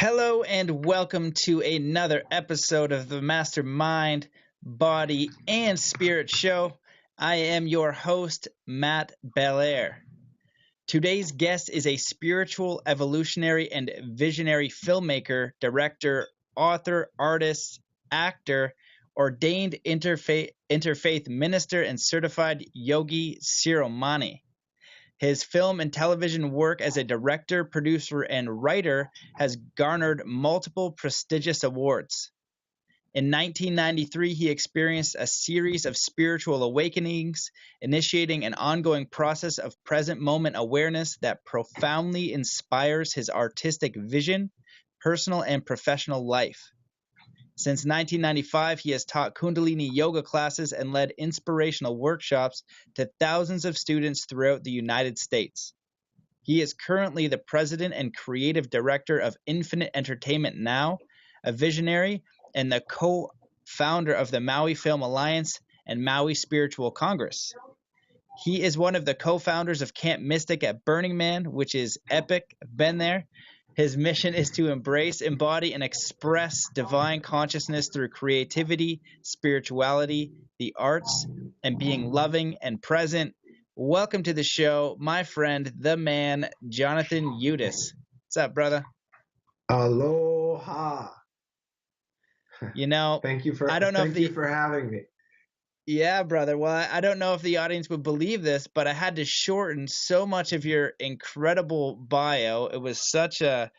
Hello and welcome to another episode of the Mastermind, Body, and Spirit Show. I am your host, Matt Belair. Today's guest is a spiritual, evolutionary, and visionary filmmaker, director, author, artist, actor, ordained interfaith minister, and certified yogi Siromani. His film and television work as a director, producer, and writer has garnered multiple prestigious awards. In 1993, he experienced a series of spiritual awakenings, initiating an ongoing process of present moment awareness that profoundly inspires his artistic vision, personal and professional life. Since 1995, he has taught Kundalini yoga classes and led inspirational workshops to thousands of students throughout the United States. He is currently the president and creative director of Infinite Entertainment Now, a visionary, and the co-founder of the Maui Film Alliance and Maui Spiritual Congress. He is one of the co-founders of Camp Mystic at Burning Man, which is epic. I've been there. His mission is to embrace, embody, and express divine consciousness through creativity, spirituality, the arts, and being loving and present. Welcome to the show, my friend, the man, Jonathan Yudis. What's up, brother? Aloha. Thank you for having me. Yeah, brother. Well, I don't know if the audience would believe this, but I had to shorten so much of your incredible bio. It was such an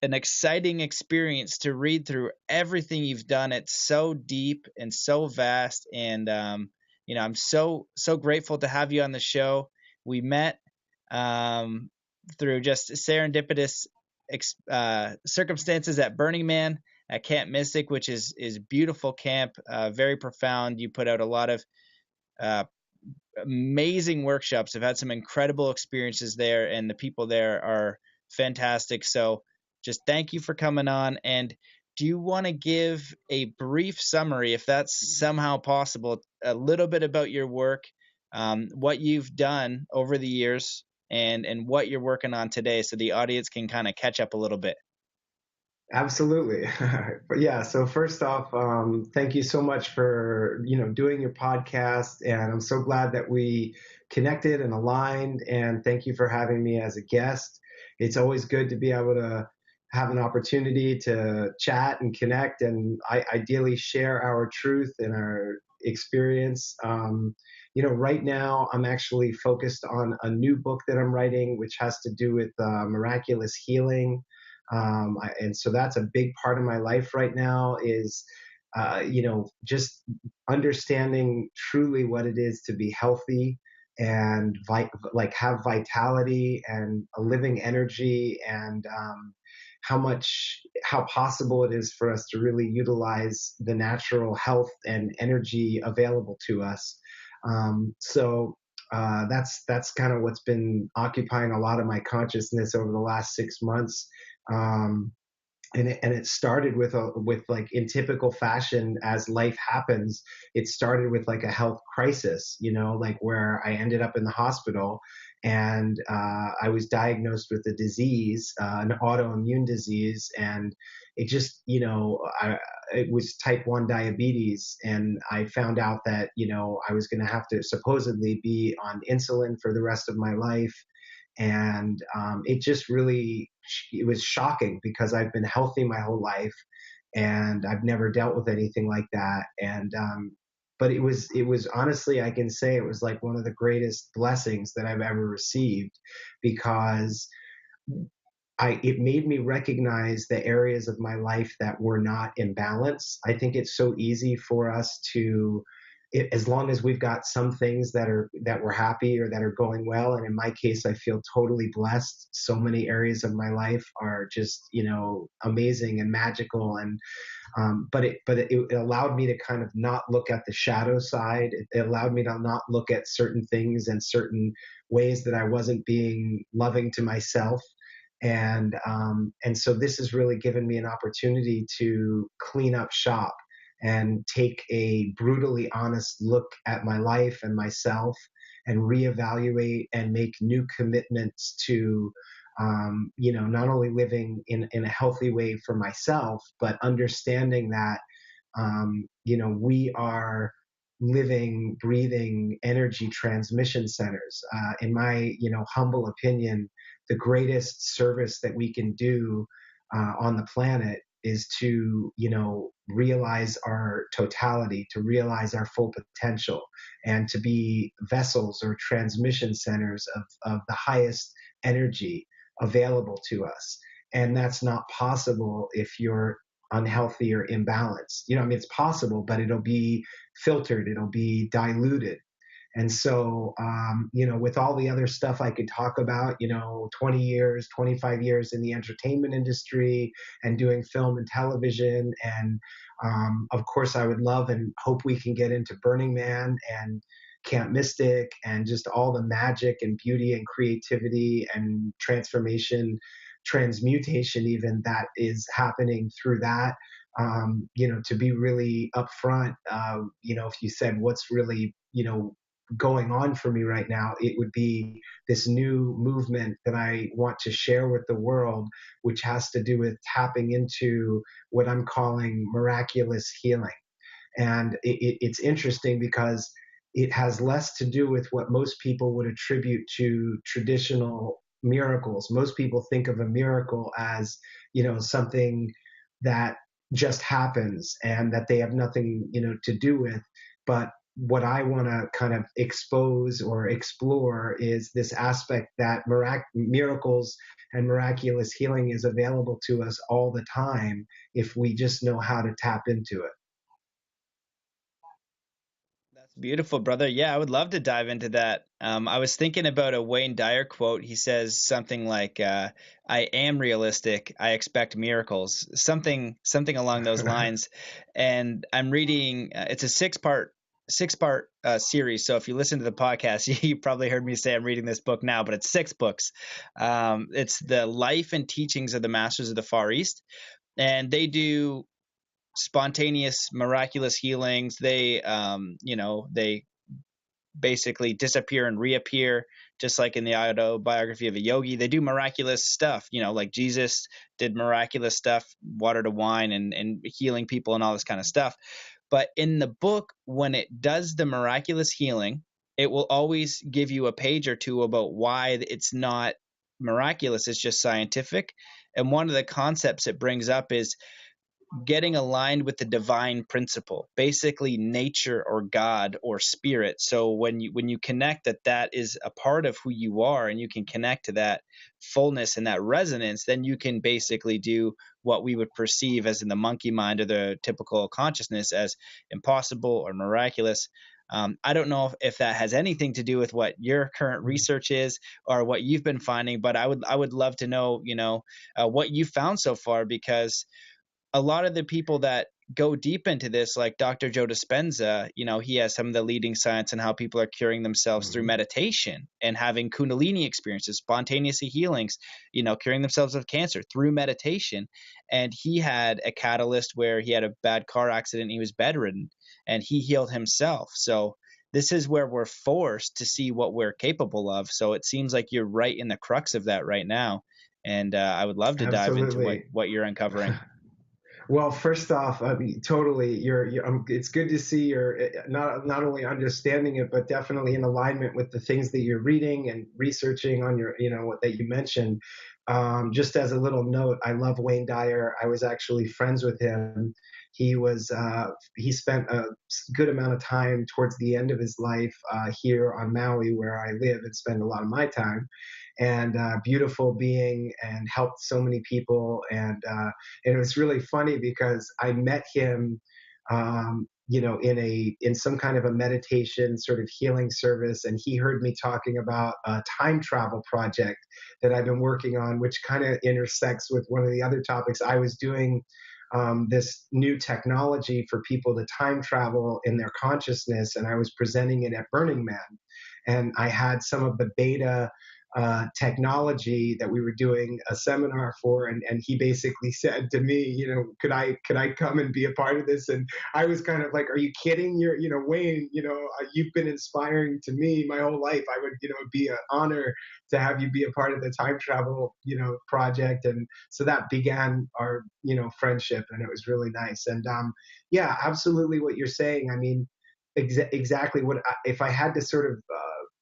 exciting experience to read through everything you've done. It's so deep and so vast, and I'm so grateful to have you on the show. We met through just serendipitous circumstances at Burning Man, at Camp Mystic, which is beautiful camp, very profound. You put out a lot of amazing workshops. I've had some incredible experiences there, and the people there are fantastic. So just thank you for coming on. And do you want to give a brief summary, if that's somehow possible, a little bit about your work, what you've done over the years, and what you're working on today, so the audience can kind of catch up a little bit? Absolutely. But yeah, so first off, thank you so much for, doing your podcast. And I'm so glad that we connected and aligned. And thank you for having me as a guest. It's always good to be able to have an opportunity to chat and connect and ideally share our truth and our experience. Right now I'm actually focused on a new book that I'm writing, which has to do with miraculous healing. And so that's a big part of my life right now is, just understanding truly what it is to be healthy and have vitality and a living energy, and how possible it is for us to really utilize the natural health and energy available to us. That's kind of what's been occupying a lot of my consciousness over the last 6 months. And it started with like in typical fashion, as life happens, it started with like a health crisis, like where I ended up in the hospital, and I was diagnosed with a disease, an autoimmune disease, and it just, it was type 1 diabetes, and I found out that, I was going to have to supposedly be on insulin for the rest of my life. And it was shocking because I've been healthy my whole life and I've never dealt with anything like that. And but it was honestly, I can say it was like one of the greatest blessings that I've ever received, because it made me recognize the areas of my life that were not in balance. I think it's so easy for us to, as long as we've got some things that we're happy or that are going well. And in my case, I feel totally blessed. So many areas of my life are just, amazing and magical. And, but it allowed me to kind of not look at the shadow side. It allowed me to not look at certain things and certain ways that I wasn't being loving to myself. And so this has really given me an opportunity to clean up shop and take a brutally honest look at my life and myself, and reevaluate and make new commitments to not only living in a healthy way for myself, but understanding that, we are living, breathing energy transmission centers. In my, humble opinion, the greatest service that we can do on the planet is to, realize our totality, to realize our full potential, and to be vessels or transmission centers of the highest energy available to us. And that's not possible if you're unhealthy or imbalanced. It's possible, but it'll be filtered, it'll be diluted. And so, with all the other stuff I could talk about, 20 years, 25 years in the entertainment industry and doing film and television. And of course, I would love and hope we can get into Burning Man and Camp Mystic and just all the magic and beauty and creativity and transformation, transmutation, even that is happening through that. To be really upfront, if you said what's really, going on for me right now, it would be this new movement that I want to share with the world, which has to do with tapping into what I'm calling miraculous healing. And it's interesting because it has less to do with what most people would attribute to traditional miracles. Most people think of a miracle as, something that just happens and that they have nothing, to do with. But what I want to kind of expose or explore is this aspect that miracles and miraculous healing is available to us all the time if we just know how to tap into it. That's beautiful, brother. Yeah, I would love to dive into that. I was thinking about a Wayne Dyer quote. He says something like, "I am realistic. I expect miracles." Something along those lines. And I'm reading. It's a six part series. So if you listen to the podcast, you probably heard me say I'm reading this book now, but it's 6 books. It's the life and teachings of the Masters of the Far East, and they do spontaneous miraculous healings. They basically disappear and reappear, just like in the autobiography of a yogi. They do miraculous stuff, like Jesus did miraculous stuff, water to wine, and healing people and all this kind of stuff. But in the book, when it does the miraculous healing, it will always give you a page or two about why it's not miraculous, it's just scientific. And one of the concepts it brings up is getting aligned with the divine principle, basically nature or God or spirit. So when you connect that is a part of who you are, and you can connect to that fullness and that resonance, then you can basically do what we would perceive as in the monkey mind or the typical consciousness as impossible or miraculous. I don't know if that has anything to do with what your current research is or what you've been finding, but I would love to know, what you found so far, because a lot of the people that go deep into this, like Dr. Joe Dispenza, he has some of the leading science on how people are curing themselves through meditation and having Kundalini experiences, spontaneous healings, curing themselves of cancer through meditation. And he had a catalyst where he had a bad car accident. He was bedridden and he healed himself. So this is where we're forced to see what we're capable of. So it seems like you're right in the crux of that right now. And I would love to dive into what you're uncovering. Well, first off, I mean, totally. It's good to see you're not only understanding it, but definitely in alignment with the things that you're reading and researching on your, what that you mentioned. Just as a little note, I love Wayne Dyer. I was actually friends with him. He spent a good amount of time towards the end of his life here on Maui, where I live and spend a lot of my time. And beautiful being, and helped so many people. And it was really funny because I met him, in some kind of a meditation sort of healing service, and he heard me talking about a time travel project that I've been working on, which kind of intersects with one of the other topics I was doing. This new technology for people to time travel in their consciousness, and I was presenting it at Burning Man, and I had some of the beta technology that we were doing a seminar for, and he basically said to me, could I come and be a part of this? And I was kind of like, are you kidding? Wayne, you've been inspiring to me my whole life. I would, it'd be an honor to have you be a part of the time travel, project. And so that began our, friendship, and it was really nice. And yeah, absolutely what you're saying. I mean, exactly if I had to sort of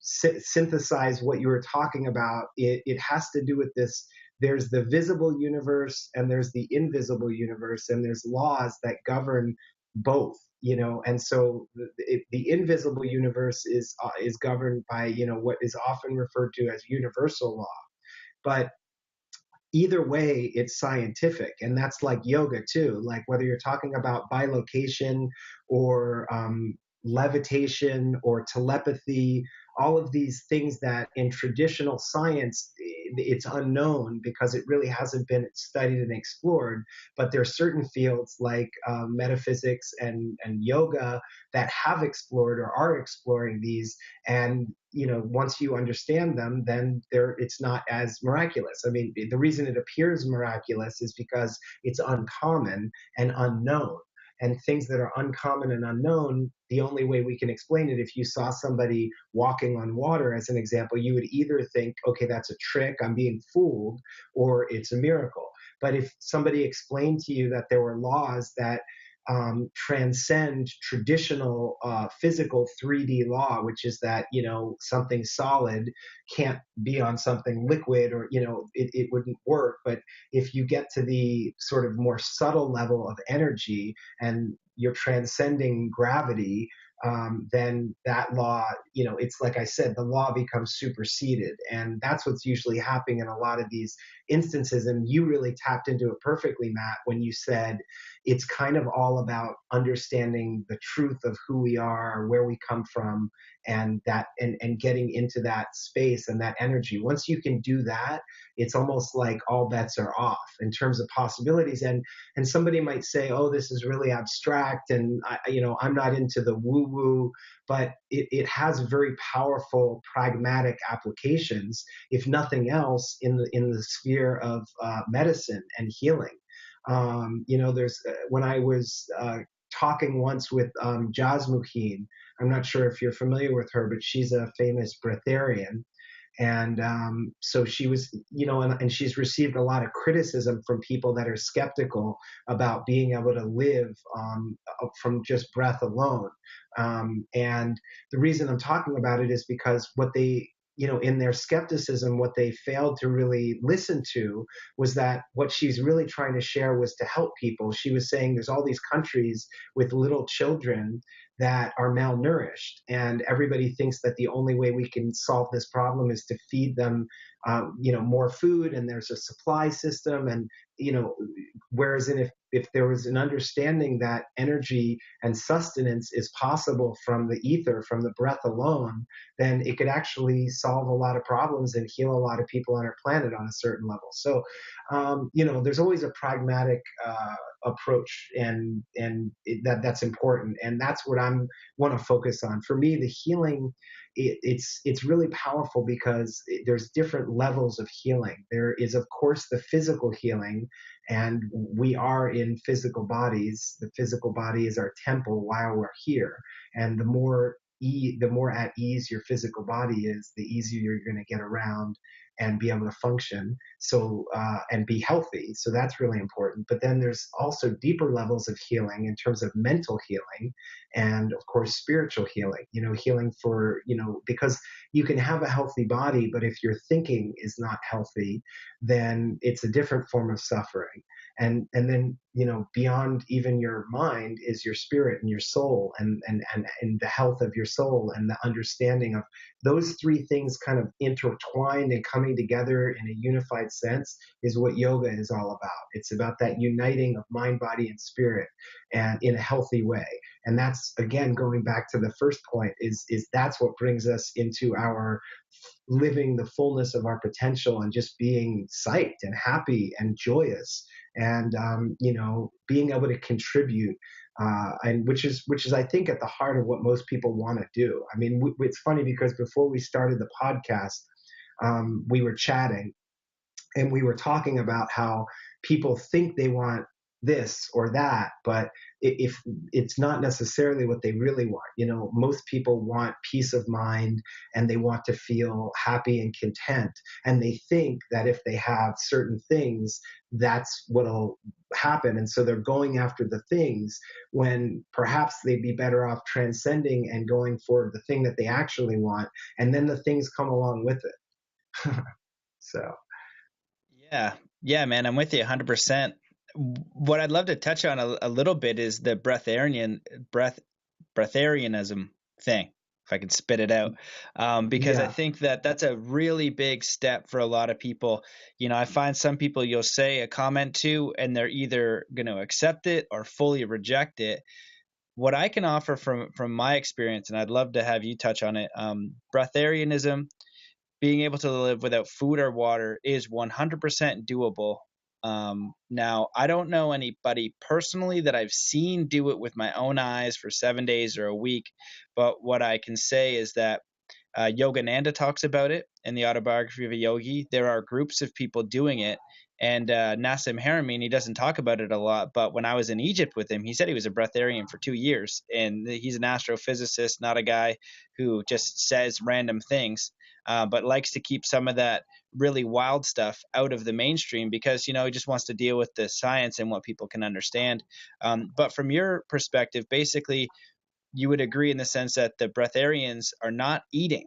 synthesize what you were talking about, it has to do with this. There's the visible universe and there's the invisible universe, and there's laws that govern both, and so the invisible universe is governed by, what is often referred to as universal law. But either way, it's scientific, and that's like yoga too. Like whether you're talking about bilocation or levitation or telepathy, all of these things that in traditional science it's unknown because it really hasn't been studied and explored. But there are certain fields like metaphysics and yoga that have explored or are exploring these. And once you understand them, then it's not as miraculous. I mean, the reason it appears miraculous is because it's uncommon and unknown. And things that are uncommon and unknown, the only way we can explain it, if you saw somebody walking on water, as an example, you would either think, okay, that's a trick, I'm being fooled, or it's a miracle. But if somebody explained to you that there were laws that transcend traditional physical 3D law, which is that, something solid can't be on something liquid, or, it wouldn't work. But if you get to the sort of more subtle level of energy and you're transcending gravity, then that law, it's like I said, the law becomes superseded. And that's what's usually happening in a lot of these instances. And you really tapped into it perfectly, Matt, when you said it's kind of all about understanding the truth of who we are, where we come from, and that, and getting into that space and that energy. Once you can do that, it's almost like all bets are off in terms of possibilities. And somebody might say, oh, this is really abstract, and I'm not into the woo woo, but it has very powerful pragmatic applications, if nothing else, in the sphere of medicine and healing. There's when I was talking once with Jasmuheen. I'm not sure if you're familiar with her, but she's a famous breatharian. And so she was, and she's received a lot of criticism from people that are skeptical about being able to live from just breath alone. And the reason I'm talking about it is because what they, in their skepticism, what they failed to really listen to was that what she's really trying to share was to help people. She was saying there's all these countries with little children that are malnourished, and everybody thinks that the only way we can solve this problem is to feed them, more food, and there's a supply system. And whereas if there was an understanding that energy and sustenance is possible from the ether, from the breath alone, then it could actually solve a lot of problems and heal a lot of people on our planet on a certain level. So, there's always a pragmatic approach, and that's important, and that's what I want to focus on. For me, the healing, it's really powerful because there's different levels of healing. There is, of course, the physical healing, and we are in physical bodies. The physical body is our temple while we're here, and the more at ease your physical body is, the easier you're going to get around and be able to function. So and be healthy. So that's really important. But then there's also deeper levels of healing in terms of mental healing, and of course spiritual healing. Healing for, because you can have a healthy body, but if your thinking is not healthy, then it's a different form of suffering. And then, beyond even your mind is your spirit and your soul, and the health of your soul, and the understanding of those three things kind of intertwined and coming together in a unified sense is what yoga is all about. It's about that uniting of mind, body, and spirit, and in a healthy way. And that's, again, going back to the first point, is that's what brings us into our living the fullness of our potential, and just being psyched and happy and joyous, and being able to contribute, and which is I think at the heart of what most people want to do. I mean, it's funny because before we started the podcast, we were chatting, and we were talking about how people think they want this or that, but if it's not necessarily what they really want. Most people want peace of mind, and they want to feel happy and content, and they think that if they have certain things, that's what'll happen, and so they're going after the things when perhaps they'd be better off transcending and going for the thing that they actually want, and then the things come along with it. So Yeah. Yeah, man, I'm with you 100%. What I'd love to touch on a little bit is the breatharianism thing, if I can spit it out, because I yeah. think that that's a really big step for a lot of people. I find some people you'll say a comment to, and they're either going to accept it or fully reject it. What I can offer from my experience, and I'd love to have you touch on it, breatharianism, being able to live without food or water, is 100% doable. Now, I don't know anybody personally that I've seen do it with my own eyes for 7 days or a week, but what I can say is that Yogananda talks about it in the autobiography of a yogi. There are groups of people doing it. And Nassim Haramein, he doesn't talk about it a lot, but when I was in Egypt with him, he said he was a breatharian for 2 years. And he's an astrophysicist, not a guy who just says random things, but likes to keep some of that really wild stuff out of the mainstream because, he just wants to deal with the science and what people can understand. But from your perspective, basically, you would agree in the sense that the breatharians are not eating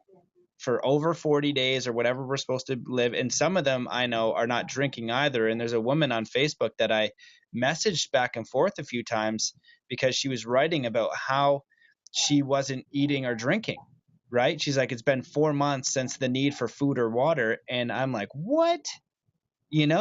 for over 40 days or whatever we're supposed to live. And some of them I know are not drinking either. And there's a woman on Facebook that I messaged back and forth a few times because she was writing about how she wasn't eating or drinking. Right? She's like, it's been 4 months since the need for food or water. And I'm like, what?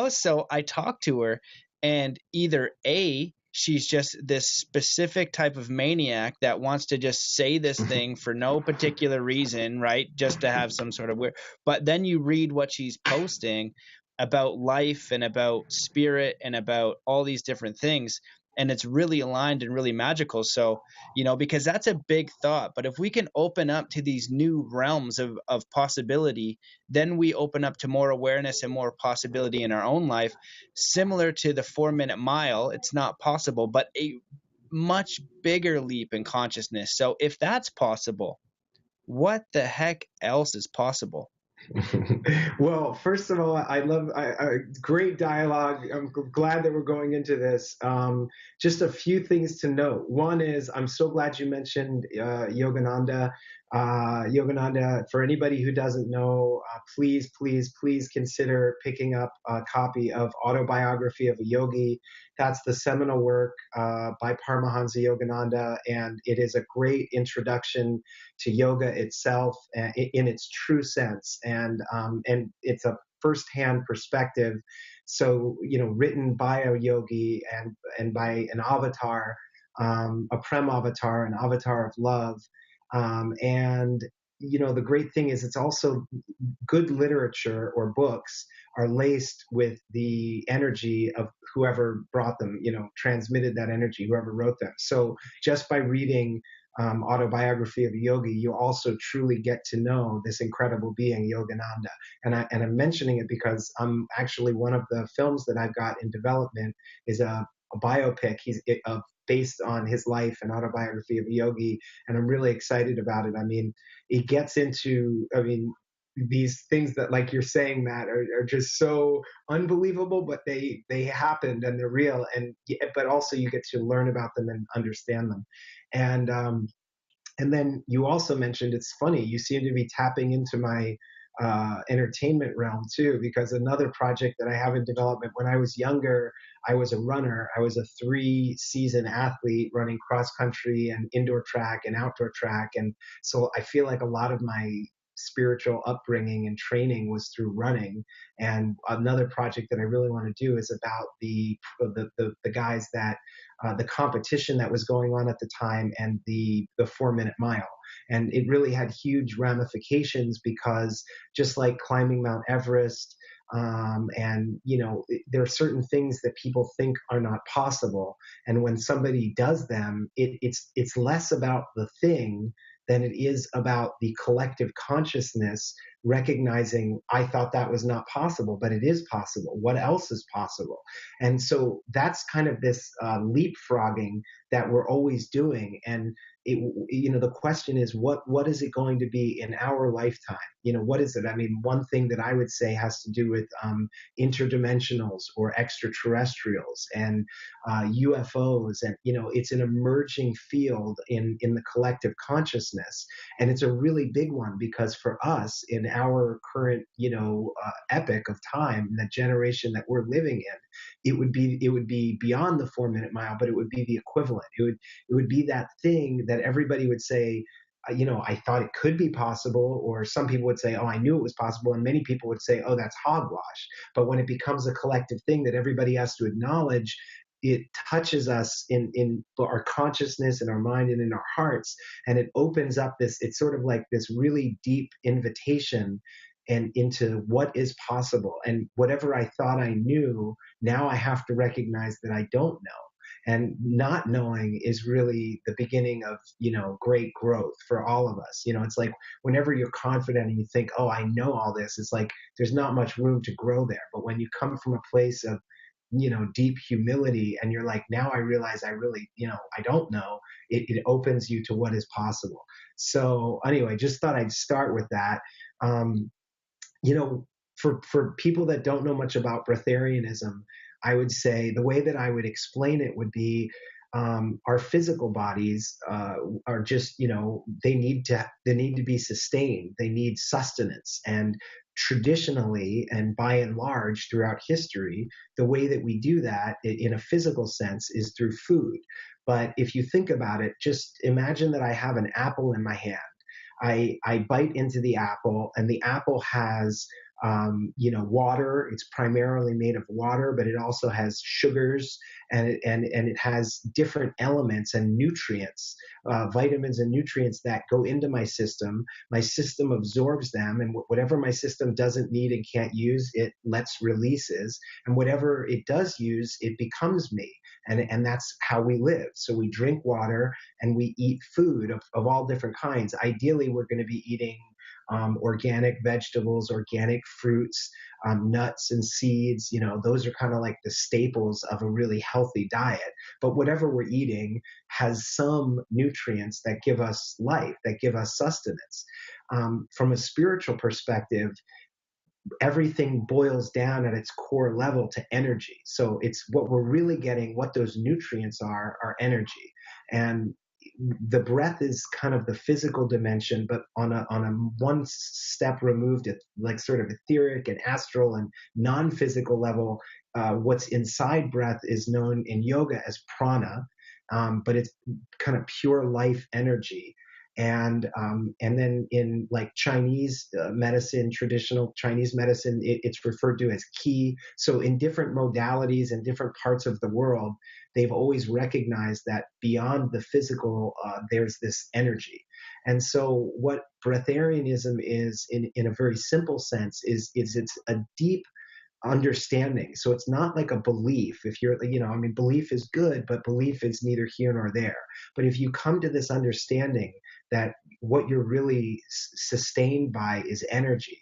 So I talked to her, and either A, she's just this specific type of maniac that wants to just say this thing for no particular reason, right? Just to have some sort of weird. But then you read what she's posting about life and about spirit and about all these different things, and it's really aligned and really magical. So, because that's a big thought. But if we can open up to these new realms of possibility, then we open up to more awareness and more possibility in our own life. Similar to the 4 minute mile, it's not possible, but a much bigger leap in consciousness. So if that's possible, what the heck else is possible? Well, first of all, great dialogue. I'm glad that we're going into this. Just a few things to note. One is I'm so glad you mentioned Yogananda. Yogananda, for anybody who doesn't know, please, please, please consider picking up a copy of Autobiography of a Yogi. That's the seminal work by Paramahansa Yogananda, and it is a great introduction to yoga itself in its true sense, and it's a firsthand perspective. So, written by a yogi and by an avatar, a prem avatar, an avatar of love, and the great thing is it's also good literature or books are laced with the energy of whoever brought them, transmitted that energy, whoever wrote them. So just by reading Autobiography of a Yogi, you also truly get to know this incredible being, Yogananda. And I'm mentioning it because actually one of the films that I've got in development is a biopic. Based on his life and Autobiography of a Yogi, and I'm really excited about it. I mean, it gets into, these things that, like you're saying, Matt, are just so unbelievable, but they happened and they're real, but also you get to learn about them and understand them. And then you also mentioned, it's funny, you seem to be tapping into my entertainment realm too, because another project that I have in development, when I was younger, I was a runner. I was a 3-season athlete running cross country and indoor track and outdoor track. And so I feel like a lot of my spiritual upbringing and training was through running. And another project that I really want to do is about the guys that the competition that was going on at the time, and the 4 minute mile. And it really had huge ramifications because just like climbing Mount Everest, and there are certain things that people think are not possible, and when somebody does them, it's less about the thing than it is about the collective consciousness recognizing, I thought that was not possible, but it is possible. What else is possible? And so that's kind of this leapfrogging that we're always doing. And the question is, what is it going to be in our lifetime? What is it? I mean, one thing that I would say has to do with interdimensionals or extraterrestrials and UFOs, and it's an emerging field in the collective consciousness, and it's a really big one because for us in our current epoch of time, the generation that we're living in, it would be beyond the 4-minute mile, but it would be the equivalent. It would be that thing that everybody would say, I thought it could be possible, or some people would say, oh, I knew it was possible, and many people would say, oh, that's hogwash. But when it becomes a collective thing that everybody has to acknowledge, it touches us in our consciousness and our mind and in our hearts, and it opens up it's sort of like this really deep invitation and into what is possible. And whatever I thought I knew, now I have to recognize that I don't know. And not knowing is really the beginning of great growth for all of us. It's like whenever you're confident and you think, oh, I know all this, it's like there's not much room to grow there. But when you come from a place of deep humility and you're like, now I realize I really I don't know, it opens you to what is possible. So anyway, just thought I'd start with that. For people that don't know much about breatharianism, I would say the way that I would explain it would be our physical bodies are just, they need to be sustained. They need sustenance. And traditionally, and by and large throughout history, the way that we do that in a physical sense is through food. But if you think about it, just imagine that I have an apple in my hand. I bite into the apple, and the apple has water. It's primarily made of water, but it also has sugars, and it has different elements and nutrients, vitamins and nutrients that go into my system. My system absorbs them, and whatever my system doesn't need and can't use, it releases, and whatever it does use, it becomes me. And that's how we live. So we drink water and we eat food of all different kinds. Ideally, we're going to be eating organic vegetables, organic fruits, nuts and seeds. Those are kind of like the staples of a really healthy diet. But whatever we're eating has some nutrients that give us life, that give us sustenance. From a spiritual perspective, everything boils down at its core level to energy. So it's what we're really getting, what those nutrients are energy. And the breath is kind of the physical dimension, but on a one step removed, like sort of etheric and astral and non-physical level. What's inside breath is known in yoga as prana, but it's kind of pure life energy. And then in like Chinese medicine, traditional Chinese medicine, it's referred to as qi. So in different modalities and different parts of the world, they've always recognized that beyond the physical, there's this energy. And so what breatharianism is, in a very simple sense, is it's a deep understanding. So it's not like a belief. If you're, belief is good, but belief is neither here nor there. But if you come to this understanding that what you're really sustained by is energy,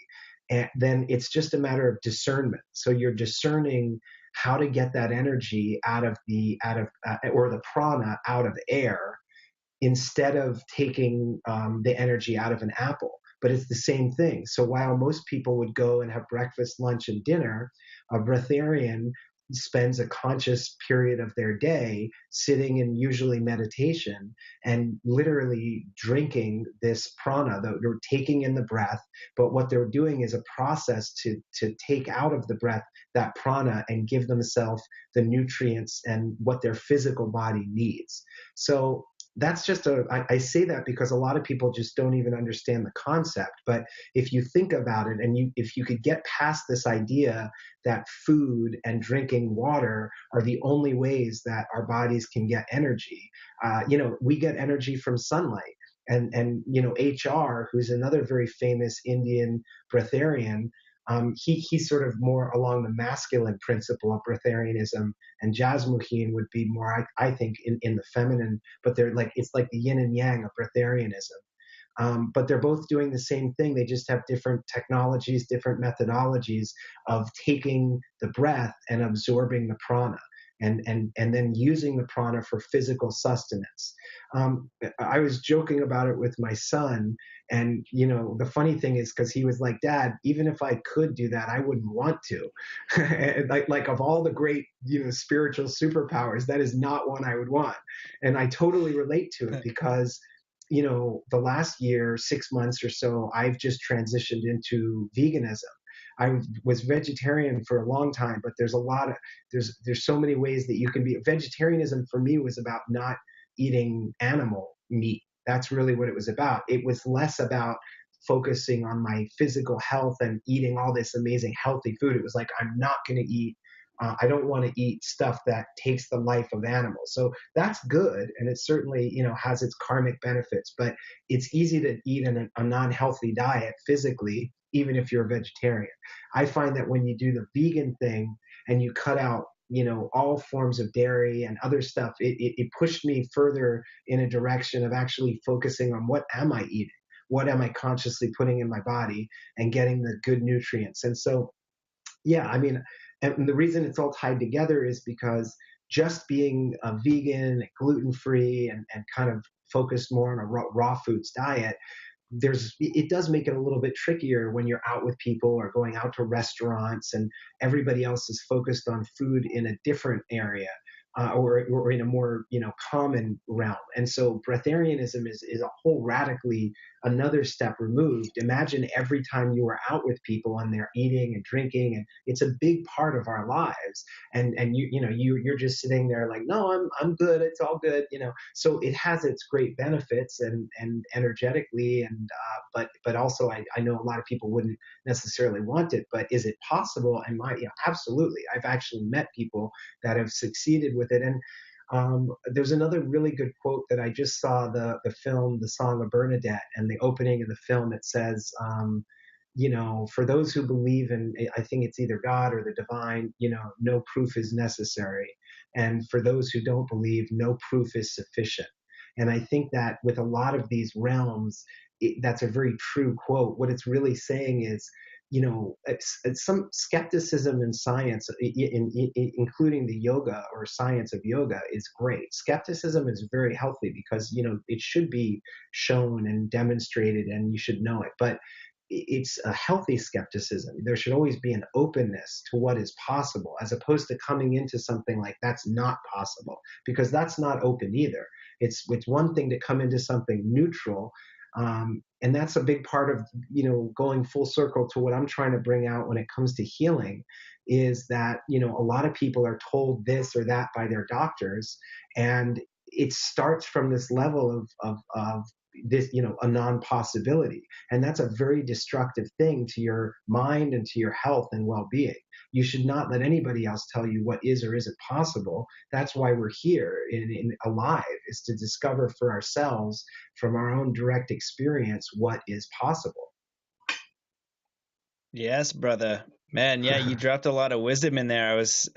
and then it's just a matter of discernment. So you're discerning how to get that energy or the prana out of air, instead of taking the energy out of an apple. But it's the same thing. So while most people would go and have breakfast, lunch, and dinner, a breatharian spends a conscious period of their day sitting in usually meditation and literally drinking this prana. They're taking in the breath, but what they're doing is a process to take out of the breath that prana and give themselves the nutrients and what their physical body needs. So that's just I say that because a lot of people just don't even understand the concept. But if you think about it, and if you could get past this idea that food and drinking water are the only ways that our bodies can get energy, we get energy from sunlight. And HR, who's another very famous Indian breatharian, he's sort of more along the masculine principle of breatharianism, and Jasmuheen would be more, I think, in the feminine. But they're like, it's like the yin and yang of breatharianism. But they're both doing the same thing. They just have different technologies, different methodologies of taking the breath and absorbing the prana. And then using the prana for physical sustenance. I was joking about it with my son, and the funny thing is, because he was like, "Dad, even if I could do that, I wouldn't want to." like of all the great spiritual superpowers, that is not one I would want. And I totally relate to it because the last year, 6 months or so, I've just transitioned into veganism. I was vegetarian for a long time, but there's so many ways that you can be. Vegetarianism for me was about not eating animal meat. That's really what it was about. It was less about focusing on my physical health and eating all this amazing healthy food. It was like, I'm not going to eat. I don't want to eat stuff that takes the life of animals. So that's good, and it certainly has its karmic benefits. But it's easy to eat a non-healthy diet physically, even if you're a vegetarian. I find that when you do the vegan thing and you cut out all forms of dairy and other stuff, it pushed me further in a direction of actually focusing on what am I eating, what am I consciously putting in my body, and getting the good nutrients. And so, yeah, I mean, and the reason it's all tied together is because just being a vegan, gluten-free, and kind of focused more on a raw foods diet, it does make it a little bit trickier when you're out with people or going out to restaurants and everybody else is focused on food in a different area, or in a more common realm. And so breatharianism is a whole radically another step removed. Imagine every time you are out with people and they're eating and drinking, and it's a big part of our lives. And you're just sitting there like, no, I'm good. It's all good. So it has its great benefits and energetically, and but also I know a lot of people wouldn't necessarily want it. But is it possible? And absolutely. I've actually met people that have succeeded with it. And there's another really good quote that I just saw the film, The Song of Bernadette, and the opening of the film. It says, for those who believe in, I think it's either God or the divine, no proof is necessary. And for those who don't believe, no proof is sufficient. And I think that with a lot of these realms, that's a very true quote. What it's really saying is, it's some skepticism in science, including the yoga or science of yoga, is great. Skepticism is very healthy because, it should be shown and demonstrated and you should know it. But it's a healthy skepticism. There should always be an openness to what is possible, as opposed to coming into something like that's not possible, because that's not open either. It's one thing to come into something neutral. And that's a big part of, going full circle to what I'm trying to bring out when it comes to healing, is that, a lot of people are told this or that by their doctors. And it starts from this level of this, a non-possibility. And that's a very destructive thing to your mind and to your health and well-being. You should not let anybody else tell you what is or isn't possible. That's why we're here in alive, is to discover for ourselves from our own direct experience what is possible. Yes, brother. Man, yeah, you dropped a lot of wisdom in there. I was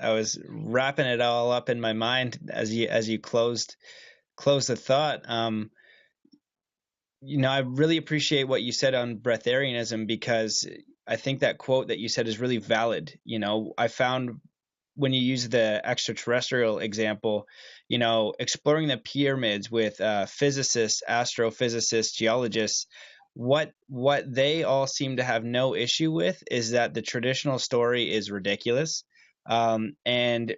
wrapping it all up in my mind as you closed the thought. I really appreciate what you said on breatharianism, because I think that quote that you said is really valid. I found when you use the extraterrestrial example, exploring the pyramids with physicists, astrophysicists, geologists, what they all seem to have no issue with is that the traditional story is ridiculous. And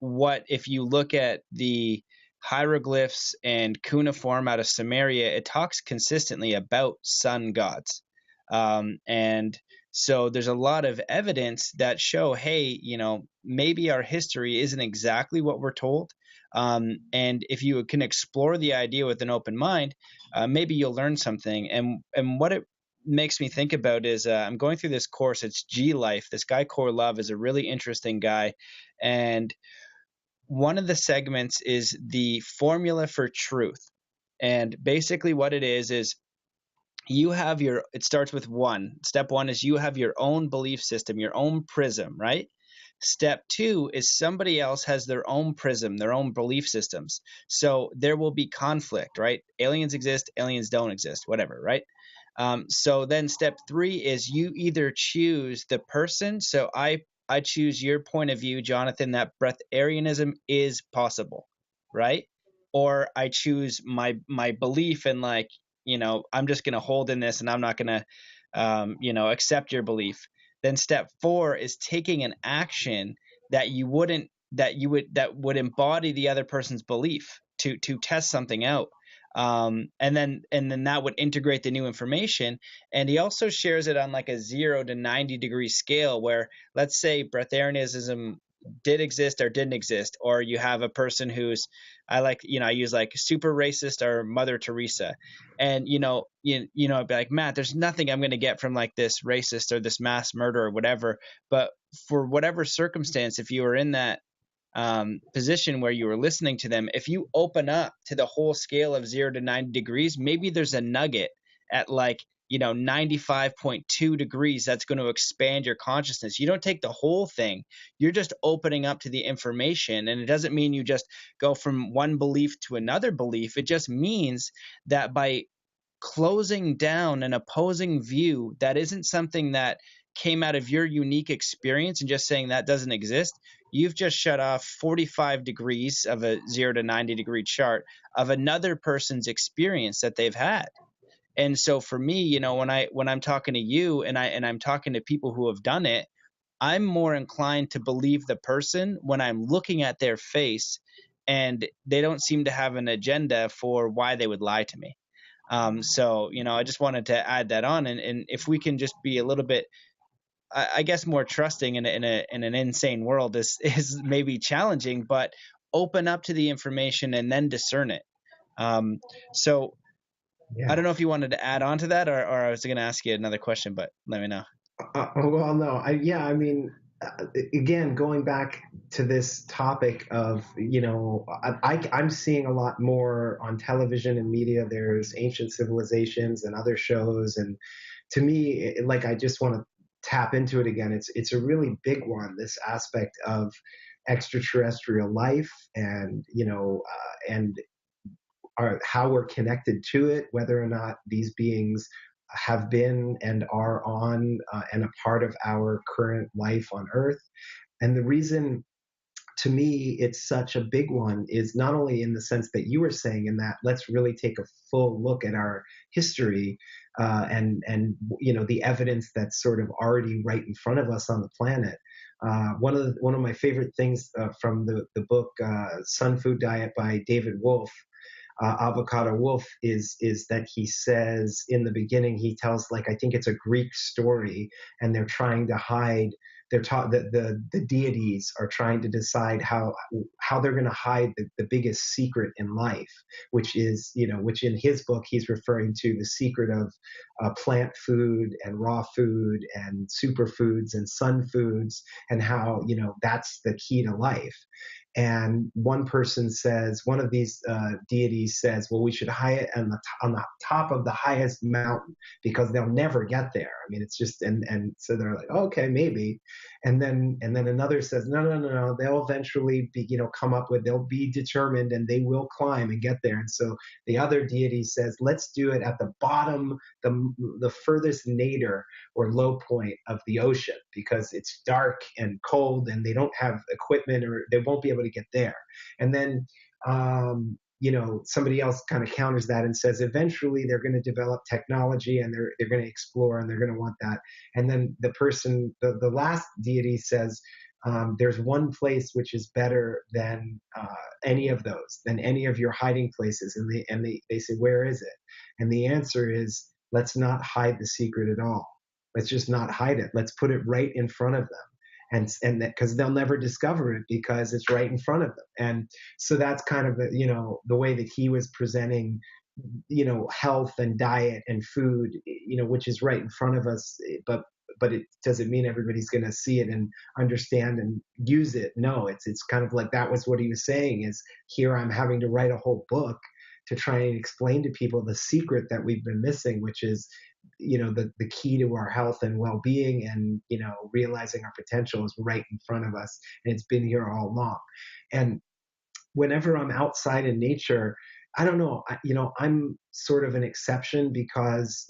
if you look at the hieroglyphs and cuneiform out of Samaria, it talks consistently about sun gods. And so there's a lot of evidence that show, hey, maybe our history isn't exactly what we're told. And if you can explore the idea with an open mind, maybe you'll learn something. And what it makes me think about is I'm going through this course. It's G Life. This guy, Core Love, is a really interesting guy. And one of the segments is the formula for truth. And basically what it is it starts with one. Step one is you have your own belief system, your own prism, right? Step 2 is somebody else has their own prism, their own belief systems. So there will be conflict, right? Aliens exist, aliens don't exist, whatever, right? So then step 3 is you either choose the person. So I choose your point of view, Jonathan, that breatharianism is possible, right? Or I choose my belief in, like, I'm just going to hold in this and I'm not going to, accept your belief. Then step 4 is taking an action that you wouldn't, that would embody the other person's belief to test something out. And then that would integrate the new information. And he also shares it on like a 0 to 90 degree scale, where let's say breatharianism did exist or didn't exist, or you have a person who's, I use like super racist or Mother Teresa, and I'd be like, Matt, there's nothing I'm going to get from like this racist or this mass murder or whatever. But for whatever circumstance, if you were in that position where you were listening to them, if you open up to the whole scale of 0 to 90 degrees, maybe there's a nugget at like 95.2 degrees that's going to expand your consciousness. You don't take the whole thing, you're just opening up to the information. And it doesn't mean you just go from one belief to another belief. It just means that by closing down an opposing view that isn't something that came out of your unique experience and just saying that doesn't exist, you've just shut off 45 degrees of a 0 to 90 degree chart of another person's experience that they've had. And so for me, when I'm talking to you and I'm talking to people who have done it, I'm more inclined to believe the person when I'm looking at their face and they don't seem to have an agenda for why they would lie to me. So I just wanted to add that on, and if we can just be a little bit, I guess, more trusting in an insane world is maybe challenging, but open up to the information and then discern it. So Yeah. I don't know if you wanted to add on to that, or I was going to ask you another question, but let me know. Well, no, I mean, again, going back to this topic of, I'm seeing a lot more on television and media. There's Ancient Civilizations and other shows, and to me, like, I just want to tap into it again. It's a really big one. This aspect of extraterrestrial life, and and how we're connected to it, whether or not these beings have been and are on and a part of our current life on Earth. And the reason, to me, it's such a big one is not only in the sense that you were saying, in that let's really take a full look at our history and the evidence that's sort of already right in front of us on the planet. One of my favorite things from the book Sun Food Diet by David Wolfe, Avocado Wolf, is that he says in the beginning, he tells, like, I think it's a Greek story, and they're trying to hide. They're taught that the deities are trying to decide how they're going to hide the biggest secret in life, which in his book he's referring to the secret of plant food and raw food and superfoods and sun foods, and how that's the key to life. And one of these deities says, well, we should hide it on the top of the highest mountain because they'll never get there. I mean, it's just, and so they're like, oh, okay, maybe. And then another says, no, they'll eventually be, they'll be determined and they will climb and get there. And so the other deity says, let's do it at the bottom, the furthest nadir or low point of the ocean, because it's dark and cold and they don't have equipment, or they won't be able to get there. And then somebody else kind of counters that and says eventually they're going to develop technology and they're going to explore and they're going to want that. And then the last deity says, there's one place which is better than any of those, than any of your hiding places. And they say, where is it? And the answer is, let's not hide the secret at all. Let's just not hide it. Let's put it right in front of them. And because they'll never discover it because it's right in front of them. And so that's kind of the way that he was presenting, health and diet and food, which is right in front of us, but it doesn't mean everybody's going to see it and understand and use it. No, it's kind of like, that was what he was saying, is here I'm having to write a whole book to try and explain to people the secret that we've been missing, which is the key to our health and well-being, and realizing our potential is right in front of us, and it's been here all along. And whenever I'm outside in nature, I don't know, I'm sort of an exception because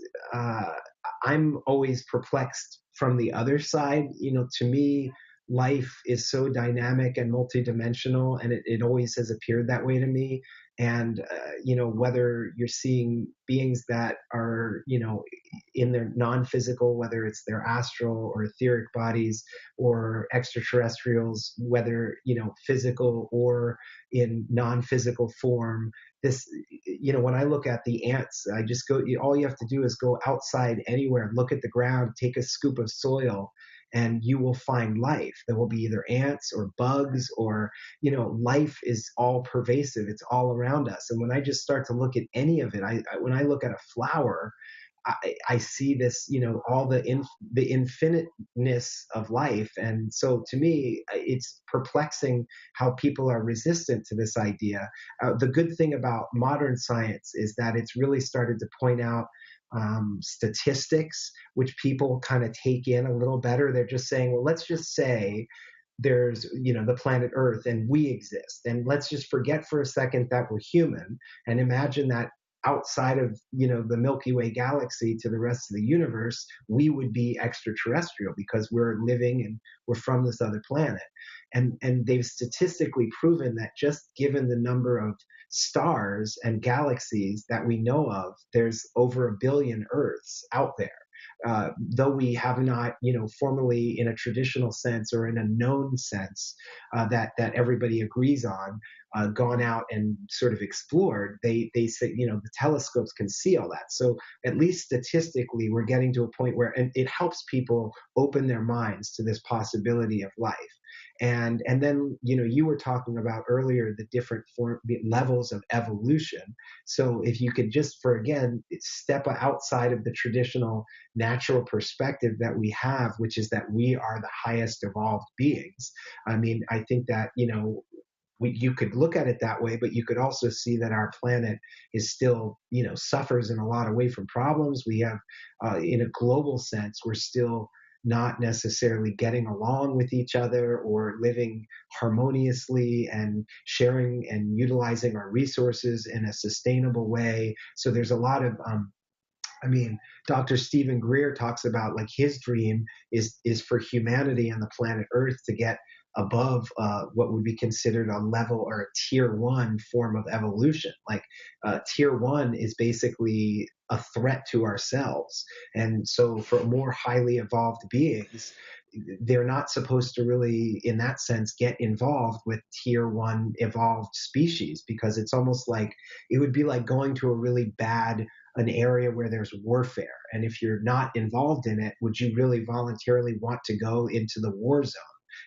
I'm always perplexed from the other side. To me, life is so dynamic and multidimensional, and it always has appeared that way to me. And, whether you're seeing beings that are, in their non-physical, whether it's their astral or etheric bodies, or extraterrestrials, whether, physical or in non-physical form, this, when I look at the ants, I just go, all you have to do is go outside anywhere, look at the ground, take a scoop of soil, and you will find life. There will be either ants or bugs, or, life is all pervasive. It's all around us. And when I just start to look at any of it, when I look at a flower, I see this, all the infiniteness of life. And so to me, it's perplexing how people are resistant to this idea. The good thing about modern science is that it's really started to point out statistics, which people kind of take in a little better. They're just saying, well, let's just say there's, the planet Earth and we exist. And let's just forget for a second that we're human, and imagine that outside of, the Milky Way galaxy to the rest of the universe, we would be extraterrestrial because we're living and we're from this other planet. And they've statistically proven that just given the number of stars and galaxies that we know of, there's over 1 billion Earths out there. Though we have not, formally in a traditional sense or in a known sense that everybody agrees on, gone out and sort of explored, they say, the telescopes can see all that. So at least statistically, we're getting to a point where, and it helps people open their minds to this possibility of life. And then, you were talking about earlier the different levels of evolution. So if you could just, step outside of the traditional natural perspective that we have, which is that we are the highest evolved beings. I mean, I think that, you could look at it that way, but you could also see that our planet is still, suffers in a lot of ways from problems. We have, in a global sense, we're still not necessarily getting along with each other or living harmoniously and sharing and utilizing our resources in a sustainable way. So there's a lot of, Dr. Stephen Greer talks about, like, his dream is for humanity and the planet Earth to get above what would be considered a level or a tier 1 form of evolution. Like tier 1 is basically a threat to ourselves. And so for more highly evolved beings, they're not supposed to really, in that sense, get involved with tier 1 evolved species, because it's almost like it would be like going to a really bad an area where there's warfare. And if you're not involved in it, would you really voluntarily want to go into the war zone?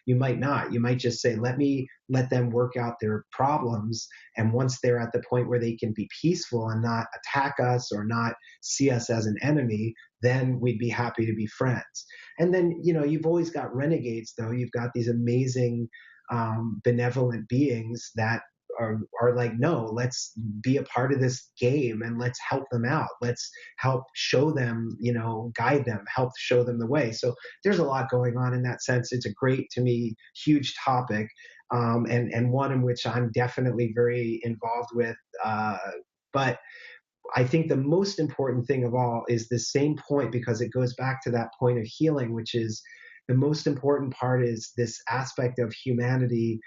You might not. You might just say, let them work out their problems. And once they're at the point where they can be peaceful and not attack us or not see us as an enemy, then we'd be happy to be friends. And then, you've always got renegades, though. You've got these amazing, benevolent beings that are like, no, let's be a part of this game and let's help them out. Let's help show them, guide them, help show them the way. So there's a lot going on in that sense. It's a great, to me, huge topic, and one in which I'm definitely very involved with. But I think the most important thing of all is the same point, because it goes back to that point of healing, which is the most important part is this aspect of humanity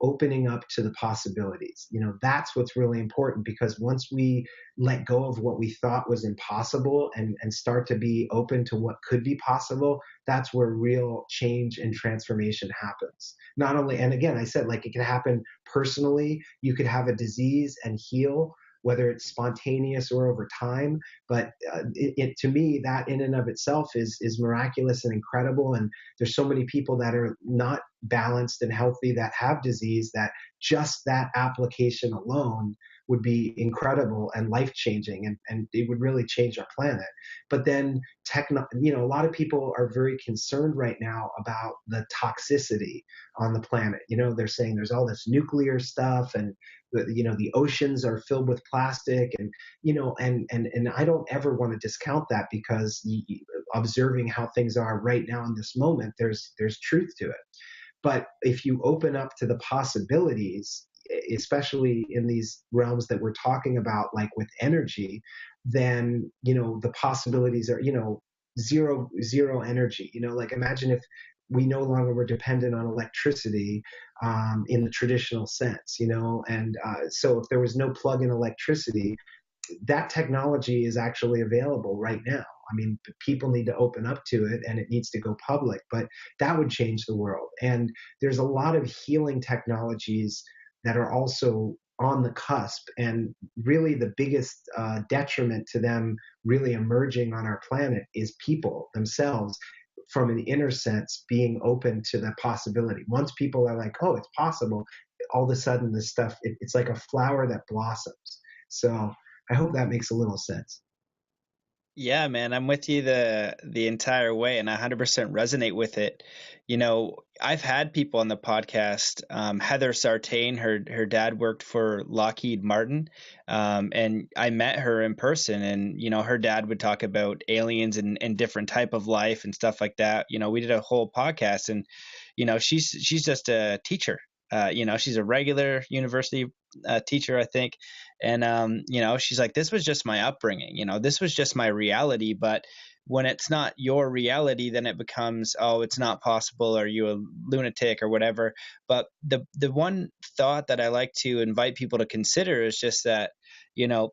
opening up to the possibilities. That's what's really important, because once we let go of what we thought was impossible and start to be open to what could be possible, that's where real change and transformation happens. Not only, and again, I said, like, it can happen personally. You could have a disease and heal, whether it's spontaneous or over time. But to me, that in and of itself is miraculous and incredible. And there's so many people that are not balanced and healthy that have disease, that just that application alone would be incredible and life-changing, and it would really change our planet. But then a lot of people are very concerned right now about the toxicity on the planet. They're saying there's all this nuclear stuff, and the oceans are filled with plastic, and and I don't ever want to discount that, because observing how things are right now in this moment, there's truth to it. But if you open up to the possibilities, especially in these realms that we're talking about, like with energy, then the possibilities are zero energy. Like, imagine if we no longer were dependent on electricity, in the traditional sense, and so if there was no plug-in electricity, that technology is actually available right now. I mean, people need to open up to it, and it needs to go public, but that would change the world. And there's a lot of healing technologies that are also on the cusp, and really the biggest detriment to them really emerging on our planet is people themselves, from an inner sense, being open to the possibility. Once people are like, oh, it's possible, all of a sudden this stuff, it's like a flower that blossoms. So I hope that makes a little sense. Yeah, man, I'm with you the entire way, and I 100% resonate with it. I've had people on the podcast. Heather Sartain, her dad worked for Lockheed Martin, and I met her in person. And her dad would talk about aliens and different type of life and stuff like that. We did a whole podcast, and she's just a teacher. She's a regular university teacher, I think. And, she's like, this was just my upbringing, this was just my reality. But when it's not your reality, then it becomes, oh, it's not possible, or you a lunatic or whatever. But the one thought that I like to invite people to consider is just that,